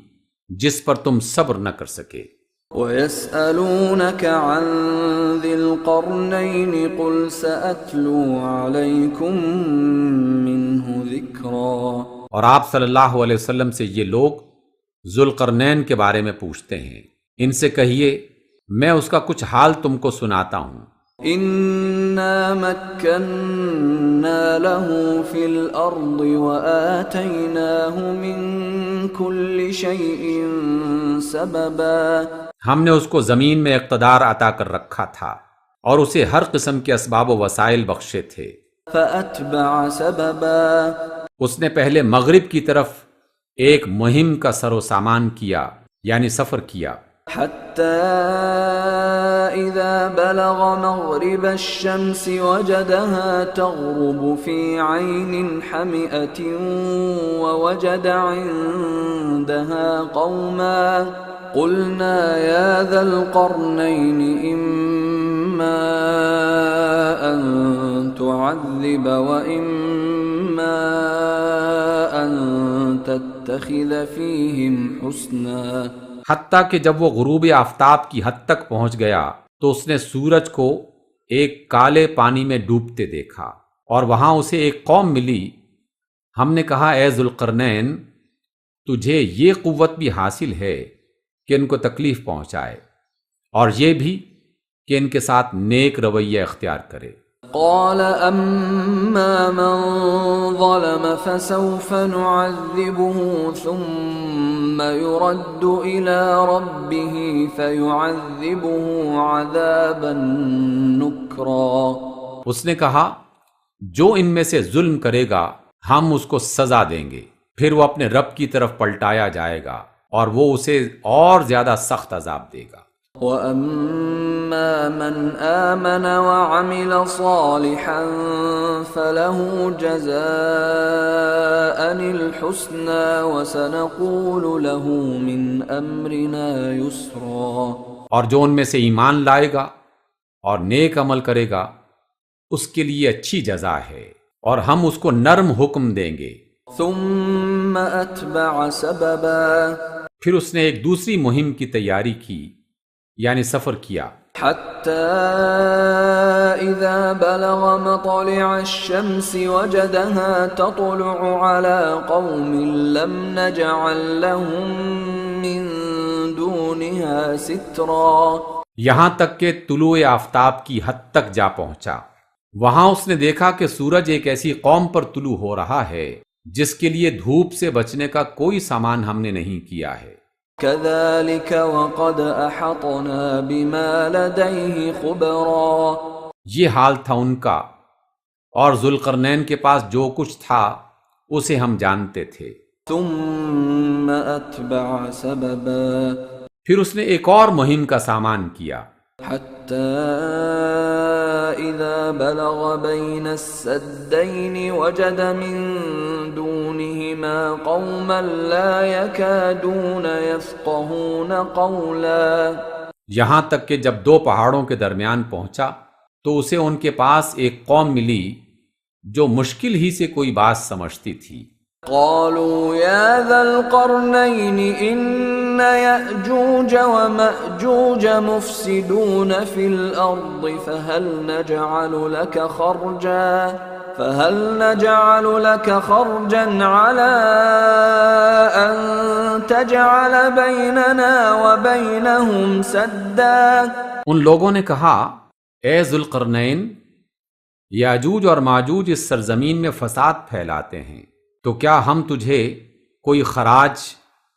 جس پر تم صبر نہ کر سکے۔ وَيَسْأَلُونَكَ عَنْ ذِي الْقَرْنَيْنِ قُلْ سَأَتْلُو عَلَيْكُمْ مِنْهُ ذِكْرًا۔ اور آپ صلی اللہ علیہ وسلم سے یہ لوگ ذوالقرنین کے بارے میں پوچھتے ہیں، ان سے کہیے میں اس کا کچھ حال تم کو سناتا ہوں۔ إِنَّا مَكَّنَّا لَهُ فِي الْأَرْضِ وَآتَيْنَاهُ مِنْ كُلِّ شَيْءٍ سَبَبًا۔ ہم نے اس کو زمین میں اقتدار عطا کر رکھا تھا اور اسے ہر قسم کے اسباب و وسائل بخشے تھے۔ فَأَتْبَعَ سَبَبًا۔ اس نے پہلے مغرب کی طرف ایک مہم کا سر و سامان کیا یعنی سفر کیا، حَتَّى إِذَا بَلَغَ مَغْرِبَ الشَّمْسِ وَجَدَهَا تَغْرُبُ فِي عَيْنٍ حَمِئَةٍ وَوَجَدَ عِندَهَا قَوْمًا قُلْنَا يَا ذَا الْقَرْنَيْنِ إِمَّا أَن تُعَذِّبَ وَإِمَّا أَن تَتَّخِذَ فِيهِمْ حُسْنًا۔ حتیٰ کہ جب وہ غروب آفتاب کی حد تک پہنچ گیا تو اس نے سورج کو ایک کالے پانی میں ڈوبتے دیکھا، اور وہاں اسے ایک قوم ملی۔ ہم نے کہا اے ذوالقرنین، تجھے یہ قوت بھی حاصل ہے کہ ان کو تکلیف پہنچائے، اور یہ بھی کہ ان کے ساتھ نیک رویہ اختیار کرے۔ قال أما من ظلم فسوف نعذبه ثم يرد إلى ربه فيعذبه عذابا نكرا۔ اس نے کہا جو ان میں سے ظلم کرے گا ہم اس کو سزا دیں گے، پھر وہ اپنے رب کی طرف پلٹایا جائے گا اور وہ اسے اور زیادہ سخت عذاب دے گا۔ وَأَمَّا مَنْ آمَنَ وَعَمِلَ صَالِحًا فَلَهُ جَزَاءً الْحُسْنَى وَسَنَقُولُ لَهُ مِنْ أَمْرِنَا يُسْرًا۔ اور جو ان میں سے ایمان لائے گا اور نیک عمل کرے گا اس کے لیے اچھی جزا ہے، اور ہم اس کو نرم حکم دیں گے۔ ثُمَّ أَتْبَعَ سَبَبًا۔ پھر اس نے ایک دوسری مہم کی تیاری کی یعنی سفر کیا۔ حتى إذا بلغ مطلع الشمس وجدها تطلع على قوم لم نجعل لهم من دونها سترا. یہاں تک کہ طلوع آفتاب کی حد تک جا پہنچا. وہاں اس نے دیکھا کہ سورج ایک ایسی قوم پر طلوع ہو رہا ہے جس کے لیے دھوپ سے بچنے کا کوئی سامان ہم نے نہیں کیا ہے. كذلك وقد أحطنا بما لديه خبرا. یہ حال تھا ان کا، اور ذوالقرنین کے پاس جو کچھ تھا اسے ہم جانتے تھے. ثم أتبع سببا. پھر اس نے ایک اور مہم کا سامان کیا. حتى إذا بلغ بين السدين وجد من دونهما قوما لا يكادون يفقهون قولا. یہاں تک کہ جب دو پہاڑوں کے درمیان پہنچا تو اسے ان کے پاس ایک قوم ملی جو مشکل ہی سے کوئی بات سمجھتی تھی. قالوا يا ذا القرنين إن يأجوج ومأجوج مفسدون في الأرض فهل نجعل لك خرجا على أن تجعل بيننا وبينهم سدا. ان لوگوں نے کہا اے ذوالقرنین، یاجوج اور ماجوج اس سرزمین میں فساد پھیلاتے ہیں، تو کیا ہم تجھے کوئی خراج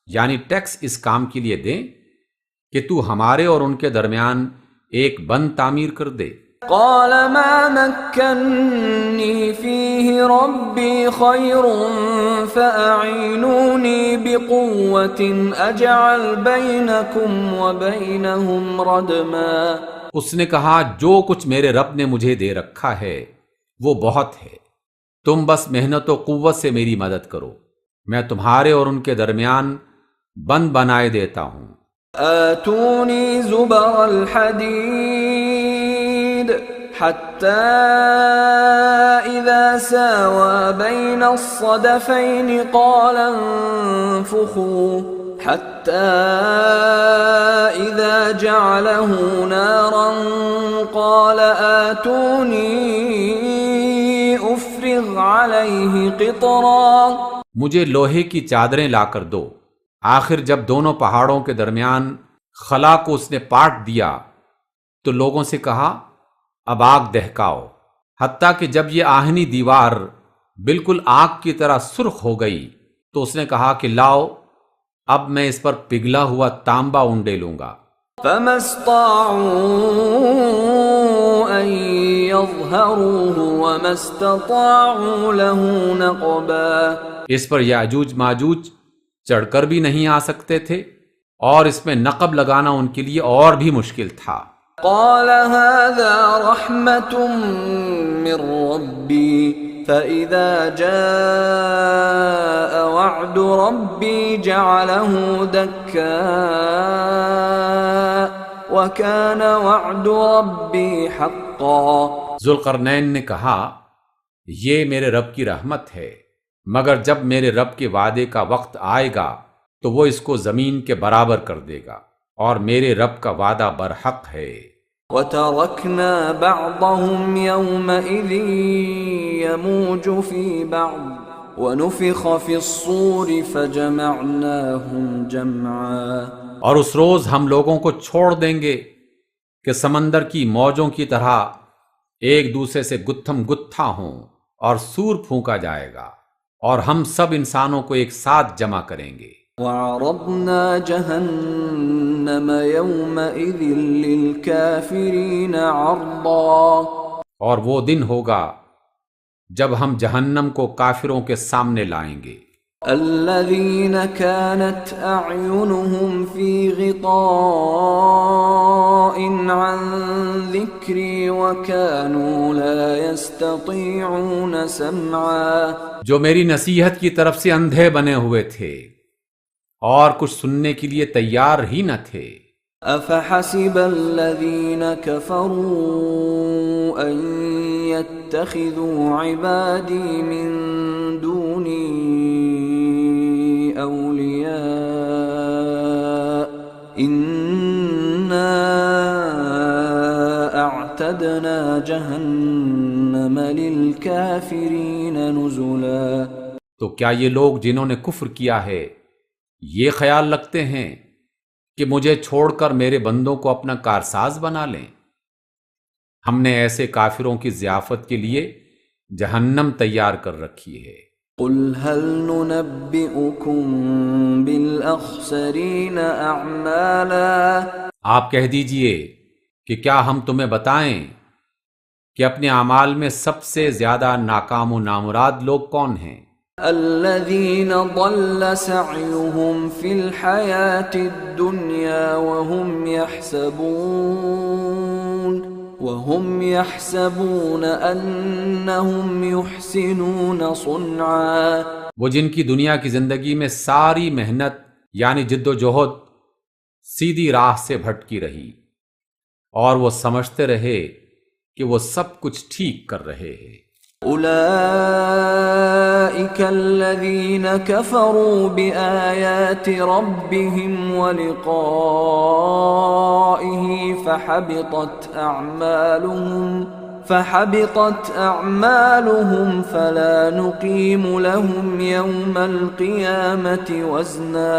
یعنی ٹیکس اس کام کے لیے دیں کہ تو ہمارے اور ان کے درمیان ایک بند تعمیر کر دے. قال ما مكنني فيه ربي خير فأعينوني بقوة أجعل بينكم وبينهم ردما. اس نے کہا جو کچھ میرے رب نے مجھے دے رکھا ہے وہ بہت ہے، تم بس محنت و قوت سے میری مدد کرو، میں تمہارے اور ان کے درمیان بند بنائے دیتا ہوں. آتونی زبر الحدید حتی اذا ساوى بین الصدفین قال انفخوا حتی اذا جعله نارا قال آتونی افرغ علیہ قطرا. مجھے لوہے کی چادریں لا کر دو. آخر جب دونوں پہاڑوں کے درمیان خلا کو اس نے پاٹ دیا تو لوگوں سے کہا اب آگ دہکاؤ، حتیٰ کہ جب یہ آہنی دیوار بالکل آگ کی طرح سرخ ہو گئی تو اس نے کہا کہ لاؤ اب میں اس پر پگھلا ہوا تانبا اونڈے لوں گا. فما استطاعوا ان يظهروه وما استطاعوا له نقبا. اس پر یاجوج ماجوج چڑھ کر بھی نہیں آ سکتے تھے اور اس میں نقب لگانا ان کے لیے اور بھی مشکل تھا. قال هذا رحمة من ربي فإذا جاء وعد ربي جعله دكا وكان وعد ربي حقا. ذوالقرنین نے کہا یہ میرے رب کی رحمت ہے، مگر جب میرے رب کے وعدے کا وقت آئے گا تو وہ اس کو زمین کے برابر کر دے گا، اور میرے رب کا وعدہ برحق ہے. وَتَرَكْنَا بَعْضَهُمْ يَوْمَئِذٍ يَمُوجُ فِي بَعْضٍ وَنُفِخَ فِي الصُّورِ فَجَمَعْنَاهُمْ جَمْعًا. اور اس روز ہم لوگوں کو چھوڑ دیں گے کہ سمندر کی موجوں کی طرح ایک دوسرے سے گتھم گتھا ہوں، اور سور پھونکا جائے گا اور ہم سب انسانوں کو ایک ساتھ جمع کریں گے. وَعَرَضْنَا جَهَنَّمَ يَوْمَئِذٍ لِلْكَافِرِينَ عَرْضًا. اور وہ دن ہوگا جب ہم جہنم کو کافروں کے سامنے لائیں گے. الَّذِينَ كَانَتْ أَعْيُنُهُمْ فِي غِطَاءٍ عَنْ ذِكْرِي وَكَانُوا لَا يَسْتَطِيعُونَ سَمْعًا. جو میری نصیحت کی طرف سے اندھے بنے ہوئے تھے اور کچھ سننے کے لیے تیار ہی نہ تھے. أَفَحَسِبَ الَّذِينَ كَفَرُوا أَن يَتَّخِذُوا عِبَادِي مِن دُونِي أَوْلِيَاءَ إِنَّا وأعتدنا جهنم للكافرين نزلا۔ تو کیا یہ لوگ جنہوں نے کفر کیا ہے یہ خیال رکھتے ہیں کہ مجھے چھوڑ کر میرے بندوں کو اپنا کارساز بنا لیں؟ ہم نے ایسے کافروں کی ضیافت کے لیے جہنم تیار کر رکھی ہے۔ قل هل ننبئكم بالأخسرين أعمالا۔ آپ کہہ دیجئے کہ کیا ہم تمہیں بتائیں کہ اپنے اعمال میں سب سے زیادہ ناکام و نامراد لوگ کون ہیں؟ الذين ضل سعيهم في الحياة الدنيا وهم يحسبون أنهم يحسنون صنعا۔ وہ جن کی دنیا کی زندگی میں ساری محنت یعنی جد و جہد سیدھی راہ سے بھٹکی رہی اور وہ سمجھتے رہے کہ وہ سب کچھ ٹھیک کر رہے ہیں۔ أولئك الذين كفروا بآيات ربهم ولقائه فحبطت أعمالهم فلا نقيم لهم يوم القيامة وزنا۔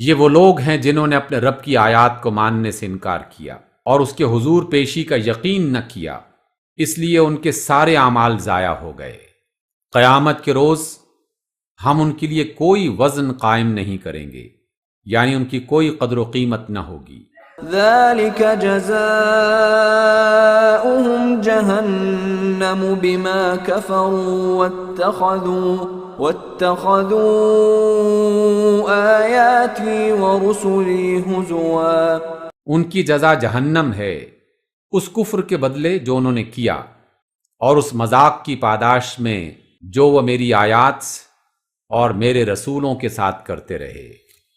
یہ وہ لوگ ہیں جنہوں نے اپنے رب کی آیات کو ماننے سے انکار کیا اور اس کے حضور پیشی کا یقین نہ کیا، اس لیے ان کے سارے اعمال ضائع ہو گئے۔ قیامت کے روز ہم ان کے لیے کوئی وزن قائم نہیں کریں گے، یعنی ان کی کوئی قدر و قیمت نہ ہوگی۔ ذلك جزاؤهم جهنم بما كفروا واتخذوا آياتي ورسلي هزوا۔ ان کی جزا جہنم ہے اس کفر کے بدلے جو انہوں نے کیا اور اس مذاق کی پاداش میں جو وہ میری آیات اور میرے رسولوں کے ساتھ کرتے رہے۔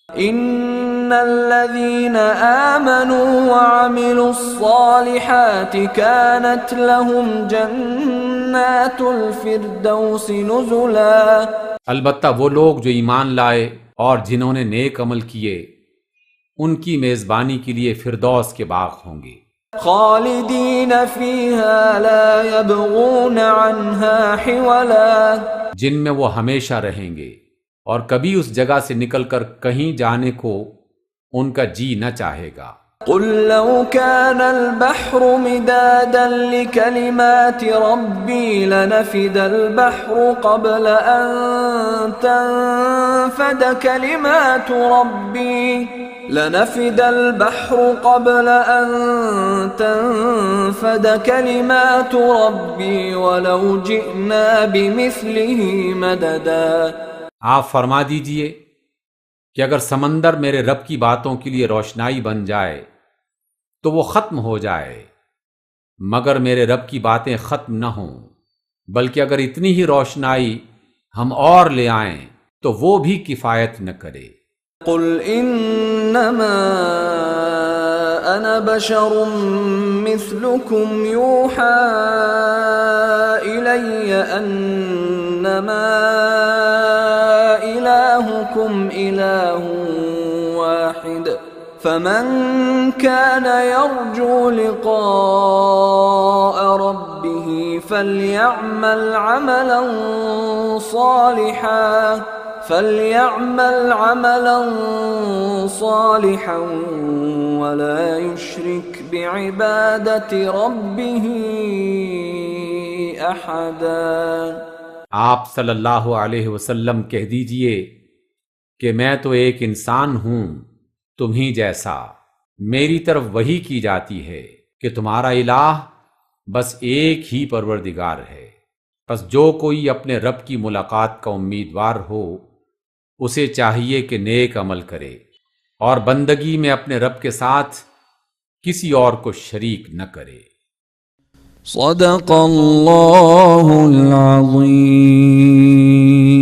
ان الذين آمنوا وعملوا الصالحات كانت لهم جنات الفردوس نزلا۔ البتہ وہ لوگ جو ایمان لائے اور جنہوں نے نیک عمل کیے ان کی میزبانی کے لیے فردوس کے باغ ہوں گے، خالدین فیہا لا یبغون عنہا حولا، جن میں وہ ہمیشہ رہیں گے اور کبھی اس جگہ سے نکل کر کہیں جانے کو ان کا جی نہ چاہے گا۔ قل لو كان البحر مدادا لكلمات ربي لنفد البحر قبل أن تنفد كلمات ربي لنفد البحر قبل أن تنفد كلمات ربي ولو جئنا بمثله مددا۔ آپ فرما دیجئے کہ اگر سمندر میرے رب کی باتوں کے لیے روشنائی بن جائے تو وہ ختم ہو جائے، مگر میرے رب کی باتیں ختم نہ ہوں، بلکہ اگر اتنی ہی روشنائی ہم اور لے آئیں تو وہ بھی کفایت نہ کرے۔ قل انما انا بشر مثلكم يوحى الي انما الهكم اله واحد فمن كان يرجو لقاء ربه فليعمل عملا صالحا ولا يشرك بعبادة ربه أحدا۔ آپ صلی اللہ علیہ وسلم کہہ دیجئے کہ میں تو ایک انسان ہوں تمہیں جیسا، میری طرف وحی کی جاتی ہے کہ تمہارا الہ بس ایک ہی پروردگار ہے، پس جو کوئی اپنے رب کی ملاقات کا امیدوار ہو اسے چاہیے کہ نیک عمل کرے اور بندگی میں اپنے رب کے ساتھ کسی اور کو شریک نہ کرے۔ صدق اللہ العظیم۔